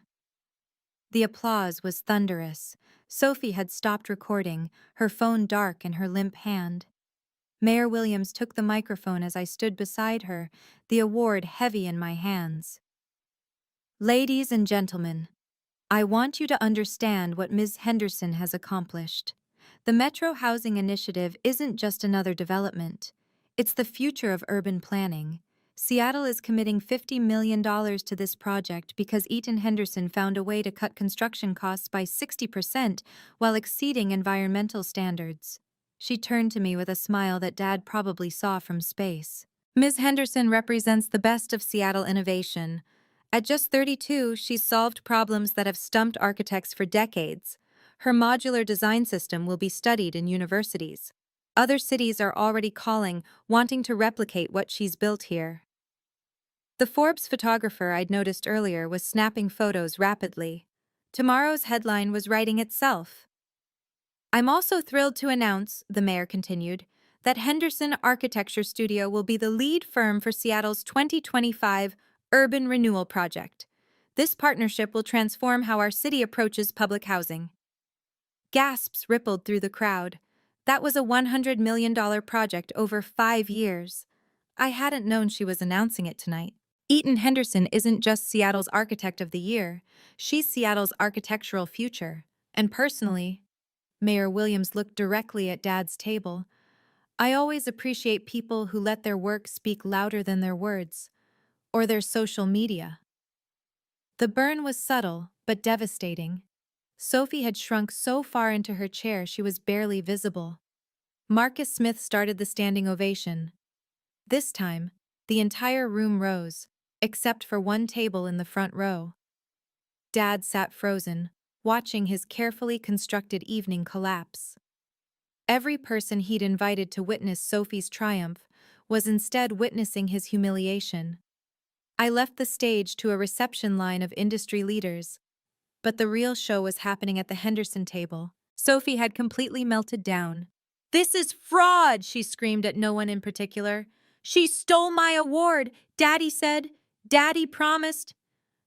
The applause was thunderous. Sophie had stopped recording, her phone dark in her limp hand. Mayor Williams took the microphone as I stood beside her, the award heavy in my hands. Ladies and gentlemen, I want you to understand what Ms. Henderson has accomplished. The Metro Housing Initiative isn't just another development. It's the future of urban planning. Seattle is committing $50 million to this project because Eaton Henderson found a way to cut construction costs by 60% while exceeding environmental standards. She turned to me with a smile that Dad probably saw from space. Ms. Henderson represents the best of Seattle innovation. At just 32, she's solved problems that have stumped architects for decades. Her modular design system will be studied in universities. Other cities are already calling, wanting to replicate what she's built here. The Forbes photographer I'd noticed earlier was snapping photos rapidly. Tomorrow's headline was writing itself. I'm also thrilled to announce, the mayor continued, that Henderson Architecture Studio will be the lead firm for Seattle's 2025 Urban Renewal Project. This partnership will transform how our city approaches public housing. Gasps rippled through the crowd. That was a $100 million project over 5 years. I hadn't known she was announcing it tonight. Eaton Henderson isn't just Seattle's Architect of the Year, she's Seattle's architectural future. And personally, Mayor Williams looked directly at Dad's table. I always appreciate people who let their work speak louder than their words, or their social media. The burn was subtle, but devastating. Sophie had shrunk so far into her chair she was barely visible. Marcus Smith started the standing ovation. This time, the entire room rose, except for one table in the front row. Dad sat frozen, watching his carefully constructed evening collapse. Every person he'd invited to witness Sophie's triumph was instead witnessing his humiliation. I left the stage to a reception line of industry leaders, but the real show was happening at the Henderson table. Sophie had completely melted down. "This is fraud!" she screamed at no one in particular. "She stole my award, Daddy said. Daddy promised."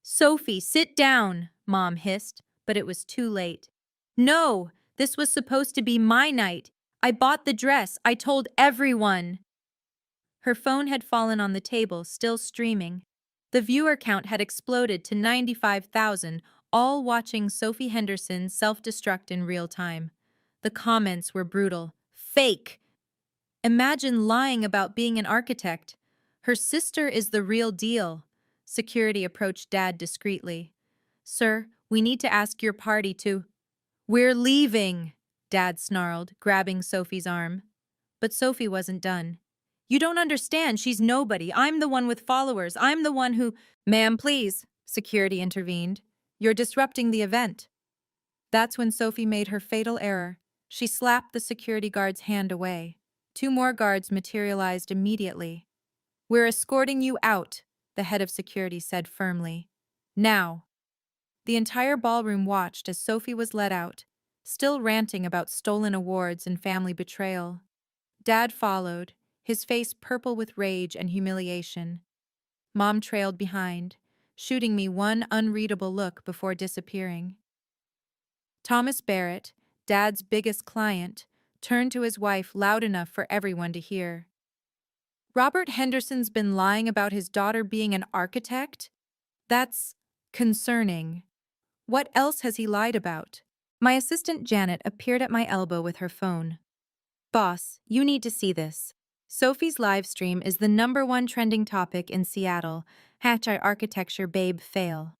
"Sophie, sit down," Mom hissed, but it was too late. "No, this was supposed to be my night. I bought the dress. I told everyone." Her phone had fallen on the table, still streaming. The viewer count had exploded to 95,000, all watching Sophie Henderson self-destruct in real time. The comments were brutal. Fake! Imagine lying about being an architect. Her sister is the real deal. Security approached Dad discreetly. "Sir, we need to ask your party to—" "We're leaving," Dad snarled, grabbing Sophie's arm. But Sophie wasn't done. "You don't understand, she's nobody. I'm the one with followers. I'm the one who—" "Ma'am, please," security intervened. "You're disrupting the event." That's when Sophie made her fatal error. She slapped the security guard's hand away. 2 more guards materialized immediately. "We're escorting you out," the head of security said firmly. Now. The entire ballroom watched as Sophie was led out, still ranting about stolen awards and family betrayal. Dad followed, his face purple with rage and humiliation. Mom trailed behind, shooting me one unreadable look before disappearing. Thomas Barrett, Dad's biggest client, turned to his wife loud enough for everyone to hear. Robert Henderson's been lying about his daughter being an architect? That's concerning. What else has he lied about? My assistant Janet appeared at my elbow with her phone. Boss, you need to see this. Sophie's live stream is the #1 trending topic in Seattle. Hatch architecture babe fail.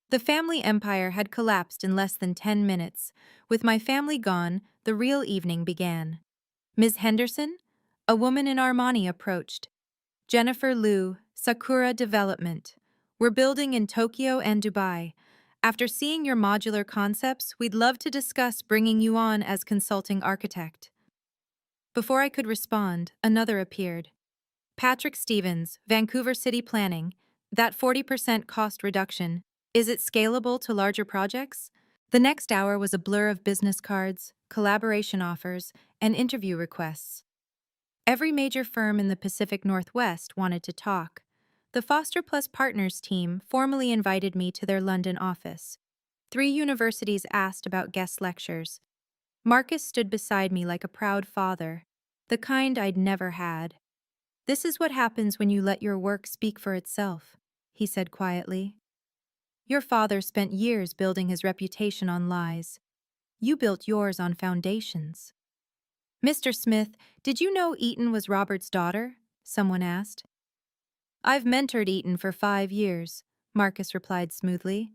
The family empire had collapsed in less than 10 minutes. With my family gone, the real evening began. Ms. Henderson? A woman in Armani approached. Jennifer Liu, Sakura Development. We're building in Tokyo and Dubai. After seeing your modular concepts, we'd love to discuss bringing you on as consulting architect. Before I could respond, another appeared. Patrick Stevens, Vancouver City Planning. That 40% cost reduction. Is it scalable to larger projects? The next hour was a blur of business cards, collaboration offers, and interview requests. Every major firm in the Pacific Northwest wanted to talk. The Foster Plus Partners team formally invited me to their London office. 3 universities asked about guest lectures. Marcus stood beside me like a proud father, the kind I'd never had. This is what happens when you let your work speak for itself, he said quietly. Your father spent years building his reputation on lies. You built yours on foundations. Mr. Smith, did you know Eaton was Robert's daughter? Someone asked. I've mentored Eaton for 5 years, Marcus replied smoothly.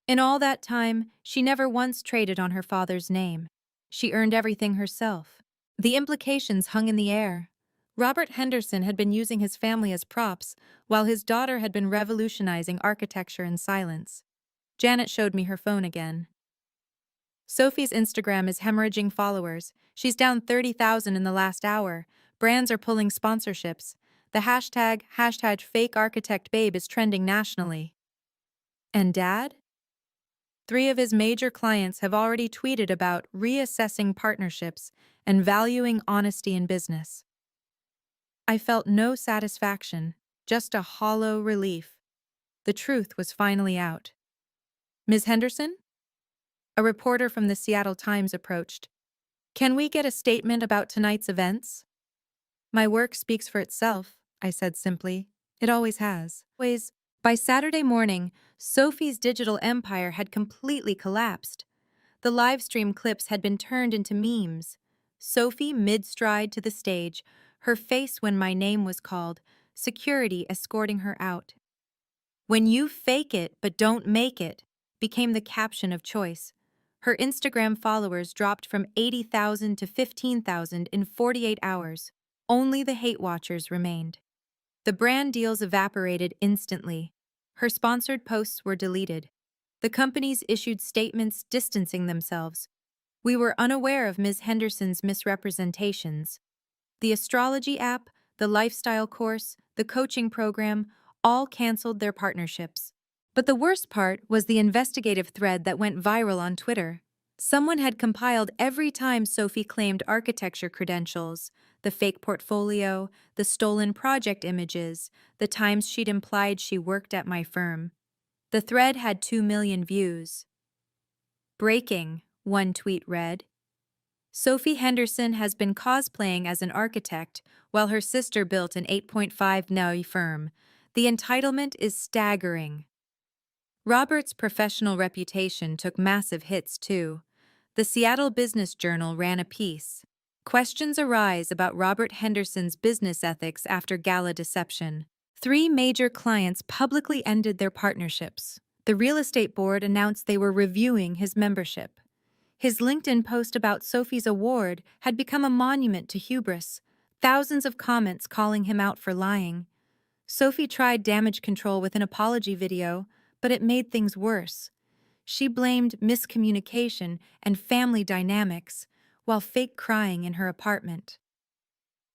In all that time, she never once traded on her father's name. She earned everything herself. The implications hung in the air. Robert Henderson had been using his family as props, while his daughter had been revolutionizing architecture in silence. Janet showed me her phone again. Sophie's Instagram is hemorrhaging followers. She's down 30,000 in the last hour. Brands are pulling sponsorships. The hashtag fake architect babe is trending nationally. And Dad? 3 of his major clients have already tweeted about reassessing partnerships and valuing honesty in business. I felt no satisfaction, just a hollow relief. The truth was finally out. Ms. Henderson? A reporter from the Seattle Times approached. Can we get a statement about tonight's events? My work speaks for itself, I said simply. It always has. By Saturday morning, Sophie's digital empire had completely collapsed. The live stream clips had been turned into memes. Sophie mid-stride to the stage, her face when my name was called, security escorting her out. When you fake it but don't make it, became the caption of choice. Her Instagram followers dropped from 80,000 to 15,000 in 48 hours. Only the hate watchers remained. The brand deals evaporated instantly. Her sponsored posts were deleted. The companies issued statements distancing themselves. We were unaware of Ms. Henderson's misrepresentations. The astrology app, the lifestyle course, the coaching program, all canceled their partnerships. But the worst part was the investigative thread that went viral on Twitter. Someone had compiled every time Sophie claimed architecture credentials, the fake portfolio, the stolen project images, the times she'd implied she worked at my firm. The thread had 2 million views. Breaking, one tweet read. Sophie Henderson has been cosplaying as an architect while her sister built an 8.5 million firm. The entitlement is staggering. Robert's professional reputation took massive hits, too. The Seattle Business Journal ran a piece. Questions arise about Robert Henderson's business ethics after gala deception. 3 major clients publicly ended their partnerships. The real estate board announced they were reviewing his membership. His LinkedIn post about Sophie's award had become a monument to hubris, thousands of comments calling him out for lying. Sophie tried damage control with an apology video, but it made things worse. She blamed miscommunication and family dynamics while fake crying in her apartment.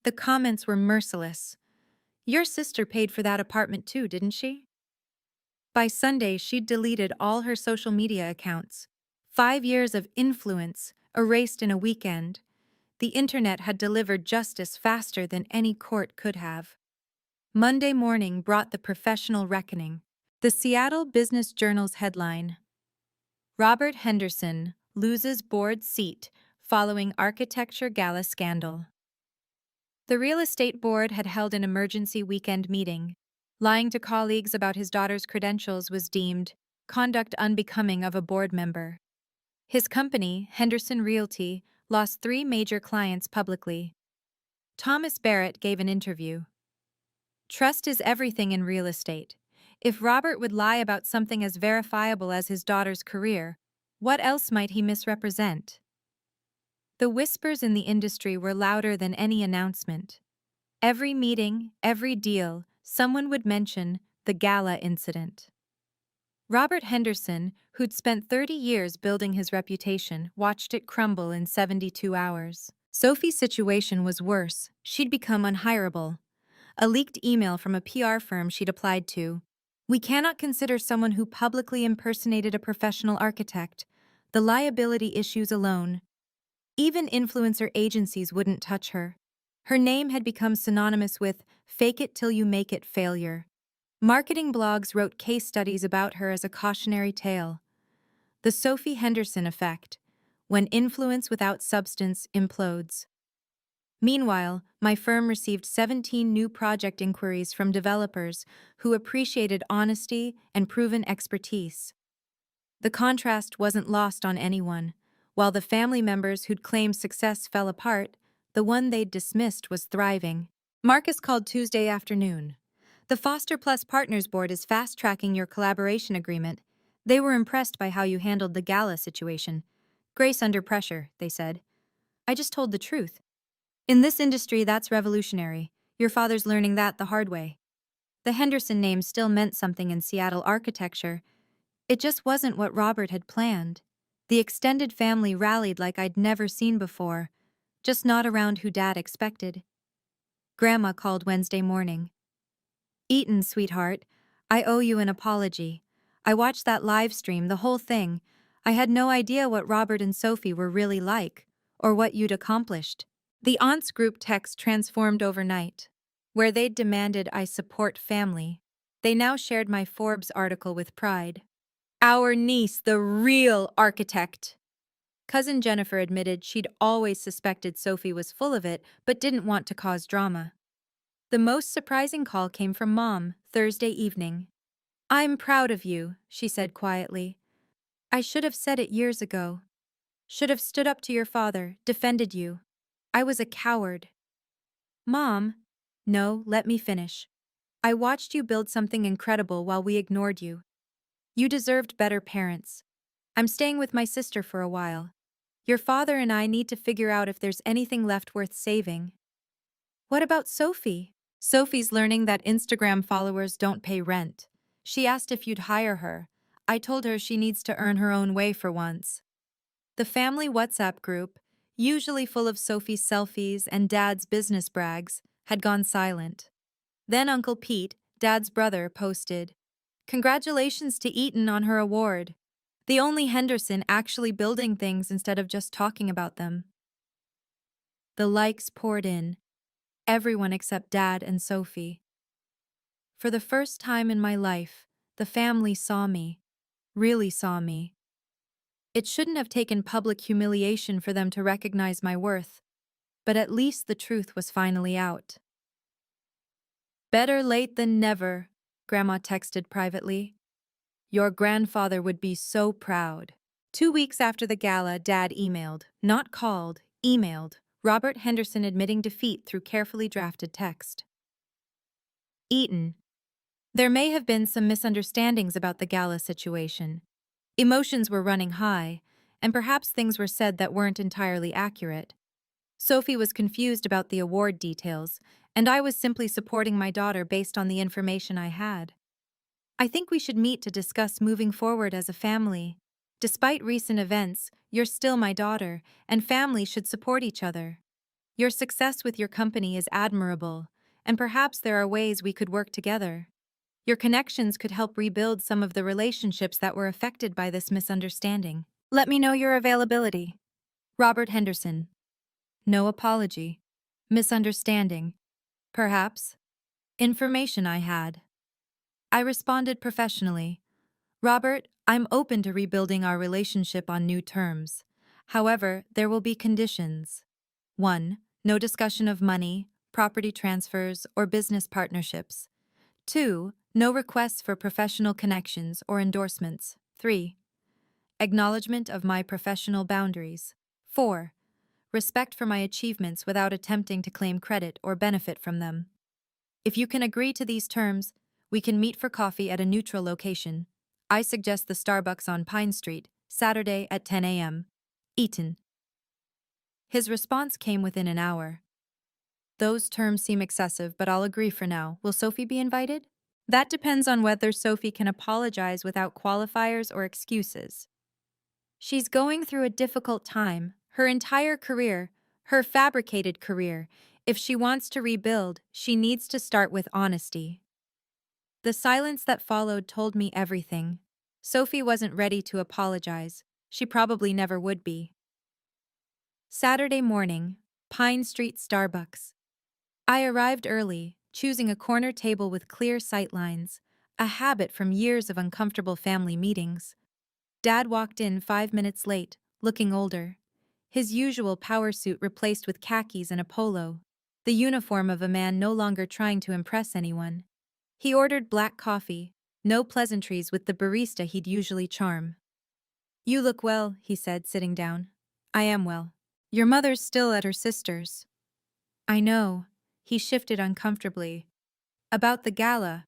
The comments were merciless. Your sister paid for that apartment too, didn't she? By Sunday, she'd deleted all her social media accounts. 5 years of influence erased in a weekend. The internet had delivered justice faster than any court could have. Monday morning brought the professional reckoning. The Seattle Business Journal's headline: Robert Henderson loses board seat following architecture gala scandal. The real estate board had held an emergency weekend meeting. Lying to colleagues about his daughter's credentials was deemed conduct unbecoming of a board member. His company, Henderson Realty, lost 3 major clients publicly. Thomas Barrett gave an interview. Trust is everything in real estate. If Robert would lie about something as verifiable as his daughter's career, what else might he misrepresent? The whispers in the industry were louder than any announcement. Every meeting, every deal, someone would mention the gala incident. Robert Henderson, who'd spent 30 years building his reputation, watched it crumble in 72 hours. Sophie's situation was worse. She'd become unhireable. A leaked email from a PR firm she'd applied to. We cannot consider someone who publicly impersonated a professional architect. The liability issues alone. Even influencer agencies wouldn't touch her. Her name had become synonymous with fake it till you make it failure. Marketing blogs wrote case studies about her as a cautionary tale. The Sophie Henderson effect, when influence without substance implodes. Meanwhile, my firm received 17 new project inquiries from developers who appreciated honesty and proven expertise. The contrast wasn't lost on anyone. While the family members who'd claimed success fell apart, the one they'd dismissed was thriving. Marcus called Tuesday afternoon. The Foster Plus Partners Board is fast-tracking your collaboration agreement. They were impressed by how you handled the gala situation. Grace under pressure, they said. I just told the truth. In this industry, that's revolutionary. Your father's learning that the hard way. The Henderson name still meant something in Seattle architecture. It just wasn't what Robert had planned. The extended family rallied like I'd never seen before, just not around who Dad expected. Grandma called Wednesday morning. Eaton, sweetheart, I owe you an apology. I watched that live stream, the whole thing. I had no idea what Robert and Sophie were really like, or what you'd accomplished. The aunts group text transformed overnight. Where they'd demanded I support family, they now shared my Forbes article with pride. Our niece, the real architect. Cousin Jennifer admitted she'd always suspected Sophie was full of it, but didn't want to cause drama. The most surprising call came from Mom, Thursday evening. I'm proud of you, she said quietly. I should have said it years ago. Should have stood up to your father, defended you. I was a coward. Mom, no, let me finish. I watched you build something incredible while we ignored you. You deserved better parents. I'm staying with my sister for a while. Your father and I need to figure out if there's anything left worth saving. What about Sophie? Sophie's learning that Instagram followers don't pay rent. She asked if you'd hire her. I told her she needs to earn her own way for once. The family WhatsApp group, usually full of Sophie's selfies and Dad's business brags, had gone silent. Then Uncle Pete, Dad's brother, posted, "Congratulations to Eaton on her award. The only Henderson actually building things instead of just talking about them." The likes poured in. Everyone except Dad and Sophie. For the first time in my life, the family saw me, really saw me. It shouldn't have taken public humiliation for them to recognize my worth, but at least the truth was finally out. Better late than never, Grandma texted privately. Your grandfather would be so proud. 2 weeks after the gala, Dad emailed, not called, emailed, Robert Henderson admitting defeat through carefully drafted text. Eaton. There may have been some misunderstandings about the gala situation. Emotions were running high, and perhaps things were said that weren't entirely accurate. Sophie was confused about the award details, and I was simply supporting my daughter based on the information I had. I think we should meet to discuss moving forward as a family. Despite recent events, you're still my daughter, and families should support each other. Your success with your company is admirable, and perhaps there are ways we could work together. Your connections could help rebuild some of the relationships that were affected by this misunderstanding. Let me know your availability. Robert Henderson. No apology. Misunderstanding. Perhaps. Information I had. I responded professionally. Robert, I'm open to rebuilding our relationship on new terms. However, there will be conditions. 1. No discussion of money, property transfers, or business partnerships. 2. No requests for professional connections or endorsements. 3. Acknowledgement of my professional boundaries. 4. Respect for my achievements without attempting to claim credit or benefit from them. If you can agree to these terms, we can meet for coffee at a neutral location. I suggest the Starbucks on Pine Street, Saturday at 10 a.m. Eaton. His response came within an hour. Those terms seem excessive, but I'll agree for now. Will Sophie be invited? That depends on whether Sophie can apologize without qualifiers or excuses. She's going through a difficult time, her entire career, her fabricated career. If she wants to rebuild, she needs to start with honesty. The silence that followed told me everything. Sophie wasn't ready to apologize. She probably never would be. Saturday morning, Pine Street Starbucks. I arrived early, choosing a corner table with clear sight lines, a habit from years of uncomfortable family meetings. Dad walked in 5 minutes late, looking older. His usual power suit replaced with khakis and a polo, the uniform of a man no longer trying to impress anyone. He ordered black coffee, no pleasantries with the barista he'd usually charm. You look well, he said, sitting down. I am well. Your mother's still at her sister's. I know. He shifted uncomfortably. About the gala.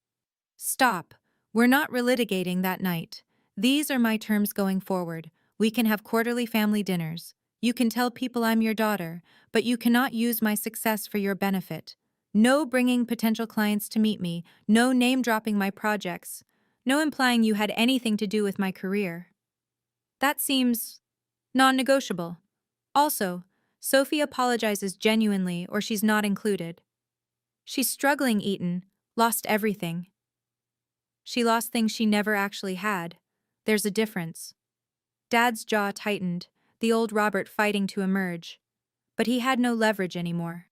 Stop. We're not relitigating that night. These are my terms going forward. We can have quarterly family dinners. You can tell people I'm your daughter, but you cannot use my success for your benefit. No bringing potential clients to meet me, no name-dropping my projects, no implying you had anything to do with my career. That seems non-negotiable. Also, Sophie apologizes genuinely or she's not included. She's struggling, Eaton, lost everything. She lost things she never actually had. There's a difference. Dad's jaw tightened, the old Robert fighting to emerge. But he had no leverage anymore.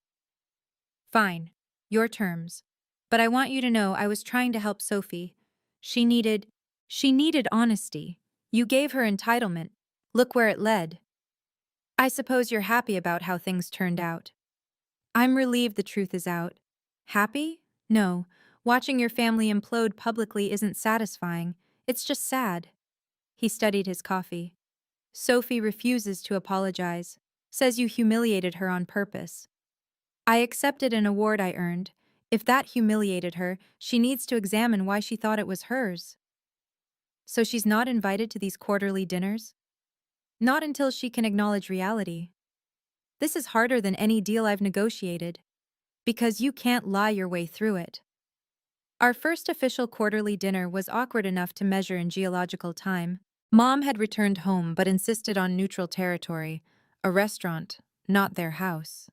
Fine. Your terms. But I want you to know I was trying to help Sophie. She needed honesty. You gave her entitlement. Look where it led. I suppose you're happy about how things turned out. I'm relieved the truth is out. Happy? No. Watching your family implode publicly isn't satisfying. It's just sad. He studied his coffee. Sophie refuses to apologize, says you humiliated her on purpose. I accepted an award I earned. If that humiliated her, she needs to examine why she thought it was hers. So she's not invited to these quarterly dinners? Not until she can acknowledge reality. This is harder than any deal I've negotiated, because you can't lie your way through it. Our first official quarterly dinner was awkward enough to measure in geological time. Mom had returned home but insisted on neutral territory, a restaurant, not their house.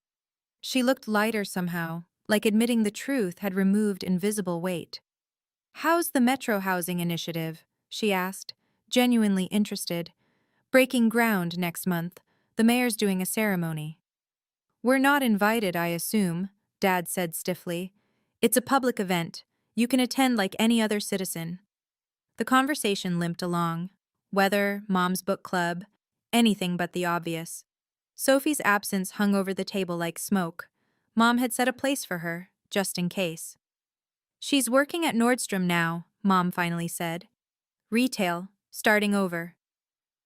She looked lighter somehow, like admitting the truth had removed invisible weight. How's the Metro Housing Initiative? She asked, genuinely interested. Breaking ground next month. The mayor's doing a ceremony. We're not invited, I assume, Dad said stiffly. It's a public event. You can attend like any other citizen. The conversation limped along. Weather, Mom's book club, anything but the obvious. Sophie's absence hung over the table like smoke. Mom had set a place for her, just in case. She's working at Nordstrom now, Mom finally said. Retail, starting over.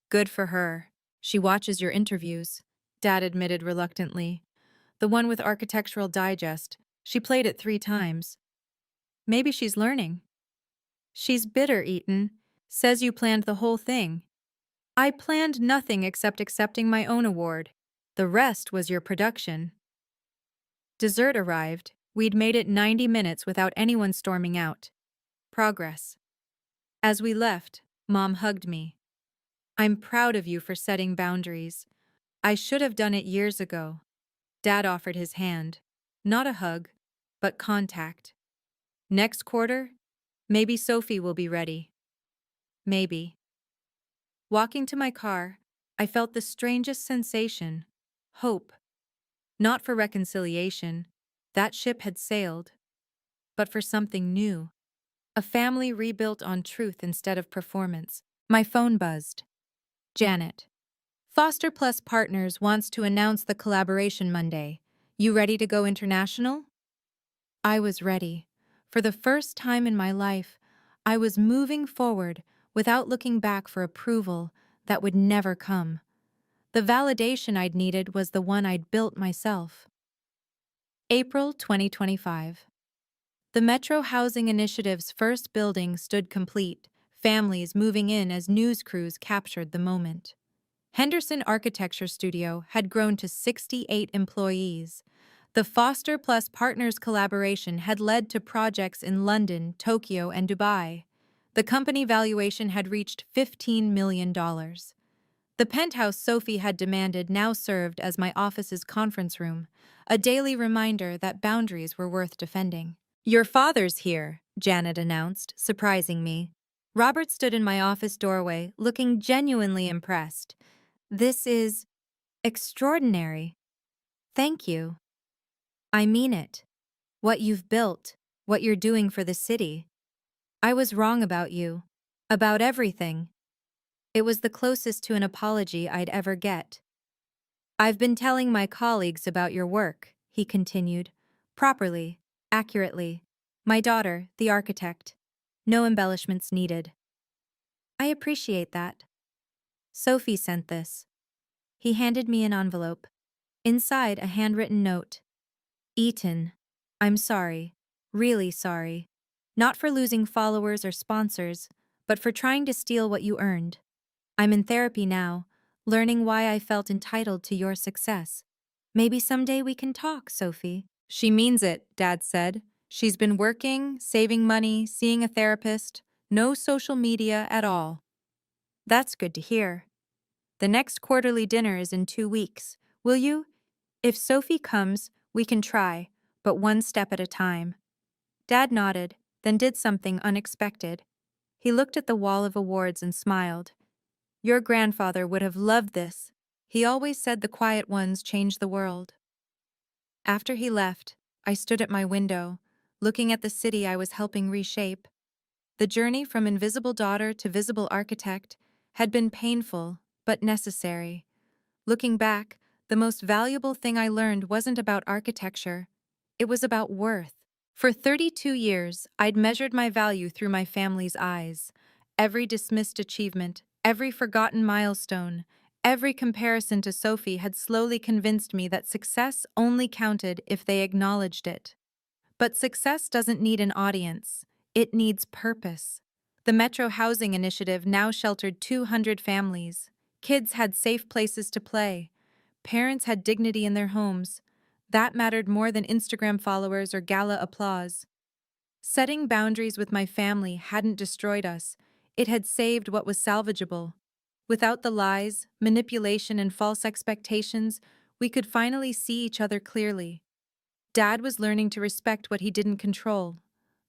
Good for her. She watches your interviews, Dad admitted reluctantly. The one with Architectural Digest. She played it 3 times. Maybe she's learning. She's bitter, Eaton. Says you planned the whole thing. I planned nothing except accepting my own award. The rest was your production. Dessert arrived. We'd made it 90 minutes without anyone storming out. Progress. As we left, Mom hugged me. I'm proud of you for setting boundaries. I should have done it years ago. Dad offered his hand. Not a hug, but contact. Next quarter, Maybe Sophie will be ready. Maybe. Walking to my car, I felt the strangest sensation. Hope. Not for reconciliation. That ship had sailed. But for something new. A family rebuilt on truth instead of performance. My phone buzzed. Janet. Foster Plus Partners wants to announce the collaboration Monday. You ready to go international? I was ready. For the first time in my life, I was moving forward without looking back for approval that would never come. The validation I'd needed was the one I'd built myself. April 2025. The Metro Housing Initiative's first building stood complete, families moving in as news crews captured the moment. Henderson Architecture Studio had grown to 68 employees. The Foster Plus Partners collaboration had led to projects in London, Tokyo, and Dubai. The company valuation had reached $15 million. The penthouse Sophie had demanded now served as my office's conference room, a daily reminder that boundaries were worth defending. Your father's here, Janet announced, surprising me. Robert stood in my office doorway, looking genuinely impressed. This is extraordinary. Thank you. I mean it. What you've built, what you're doing for the city. I was wrong about you. About everything. It was the closest to an apology I'd ever get. I've been telling my colleagues about your work, he continued. Properly, accurately. My daughter, the architect. No embellishments needed. I appreciate that. Sophie sent this. He handed me an envelope. Inside, a handwritten note. Eaton, I'm sorry. Really sorry. Not for losing followers or sponsors, but for trying to steal what you earned. I'm in therapy now, learning why I felt entitled to your success. Maybe someday we can talk, Sophie. She means it, Dad said. She's been working, saving money, seeing a therapist. No social media at all. That's good to hear. The next quarterly dinner is in 2 weeks. Will you? If Sophie comes, we can try, but one step at a time. Dad nodded, then did something unexpected. He looked at the wall of awards and smiled. Your grandfather would have loved this. He always said the quiet ones change the world. After he left, I stood at my window, looking at the city I was helping reshape. The journey from invisible daughter to visible architect had been painful, but necessary. Looking back, the most valuable thing I learned wasn't about architecture. It was about worth. For 32 years, I'd measured my value through my family's eyes. Every dismissed achievement, every forgotten milestone, every comparison to Sophie had slowly convinced me that success only counted if they acknowledged it. But success doesn't need an audience. It needs purpose. The Metro Housing Initiative now sheltered 200 families. Kids had safe places to play. Parents had dignity in their homes. That mattered more than Instagram followers or gala applause. Setting boundaries with my family hadn't destroyed us. It had saved what was salvageable. Without the lies, manipulation, and false expectations, we could finally see each other clearly. Dad was learning to respect what he didn't control.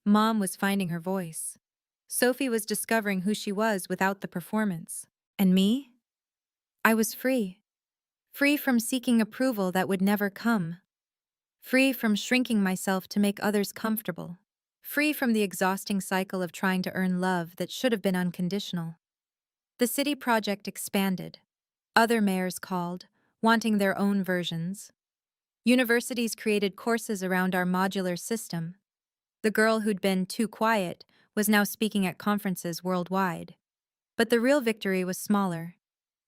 Mom was finding her voice. Sophie was discovering who she was without the performance. And me? I was free. Free from seeking approval that would never come. Free from shrinking myself to make others comfortable. Free from the exhausting cycle of trying to earn love that should have been unconditional. The city project expanded. Other mayors called, wanting their own versions. Universities created courses around our modular system. The girl who'd been too quiet was now speaking at conferences worldwide. But the real victory was smaller.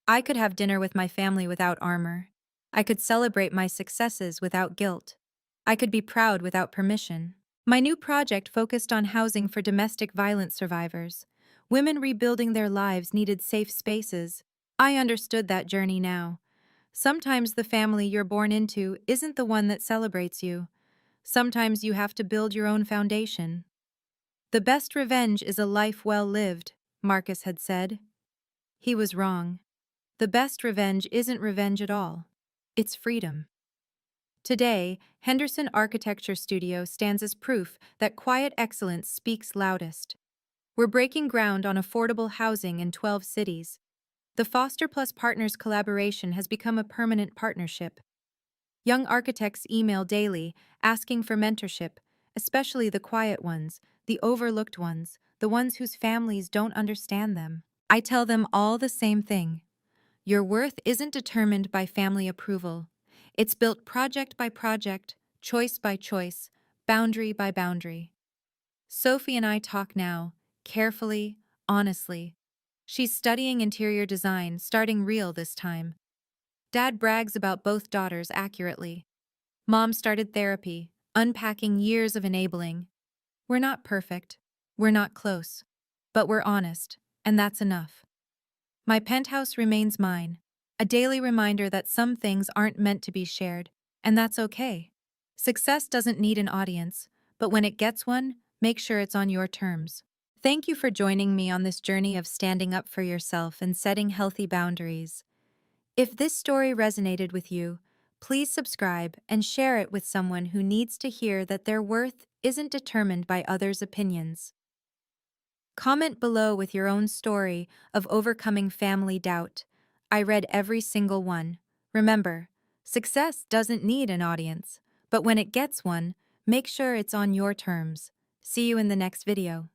I could have dinner with my family without armor. I could celebrate my successes without guilt. I could be proud without permission. My new project focused on housing for domestic violence survivors. Women rebuilding their lives needed safe spaces. I understood that journey now. Sometimes the family you're born into isn't the one that celebrates you. Sometimes you have to build your own foundation. The best revenge is a life well lived, Marcus had said. He was wrong. The best revenge isn't revenge at all. It's freedom. Today, Henderson Architecture Studio stands as proof that quiet excellence speaks loudest. We're breaking ground on affordable housing in 12 cities. The Foster Plus Partners collaboration has become a permanent partnership. Young architects email daily, asking for mentorship, especially the quiet ones, the overlooked ones, the ones whose families don't understand them. I tell them all the same thing. Your worth isn't determined by family approval. It's built project by project, choice by choice, boundary by boundary. Sophie and I talk now, carefully, honestly. She's studying interior design, starting real this time. Dad brags about both daughters accurately. Mom started therapy, unpacking years of enabling. We're not perfect. We're not close. But we're honest, and that's enough. My penthouse remains mine, a daily reminder that some things aren't meant to be shared, and that's okay. Success doesn't need an audience, but when it gets one, make sure it's on your terms. Thank you for joining me on this journey of standing up for yourself and setting healthy boundaries. If this story resonated with you, please subscribe and share it with someone who needs to hear that their worth isn't determined by others' opinions. Comment below with your own story of overcoming family doubt. I read every single one. Remember, success doesn't need an audience, but when it gets one, make sure it's on your terms. See you in the next video.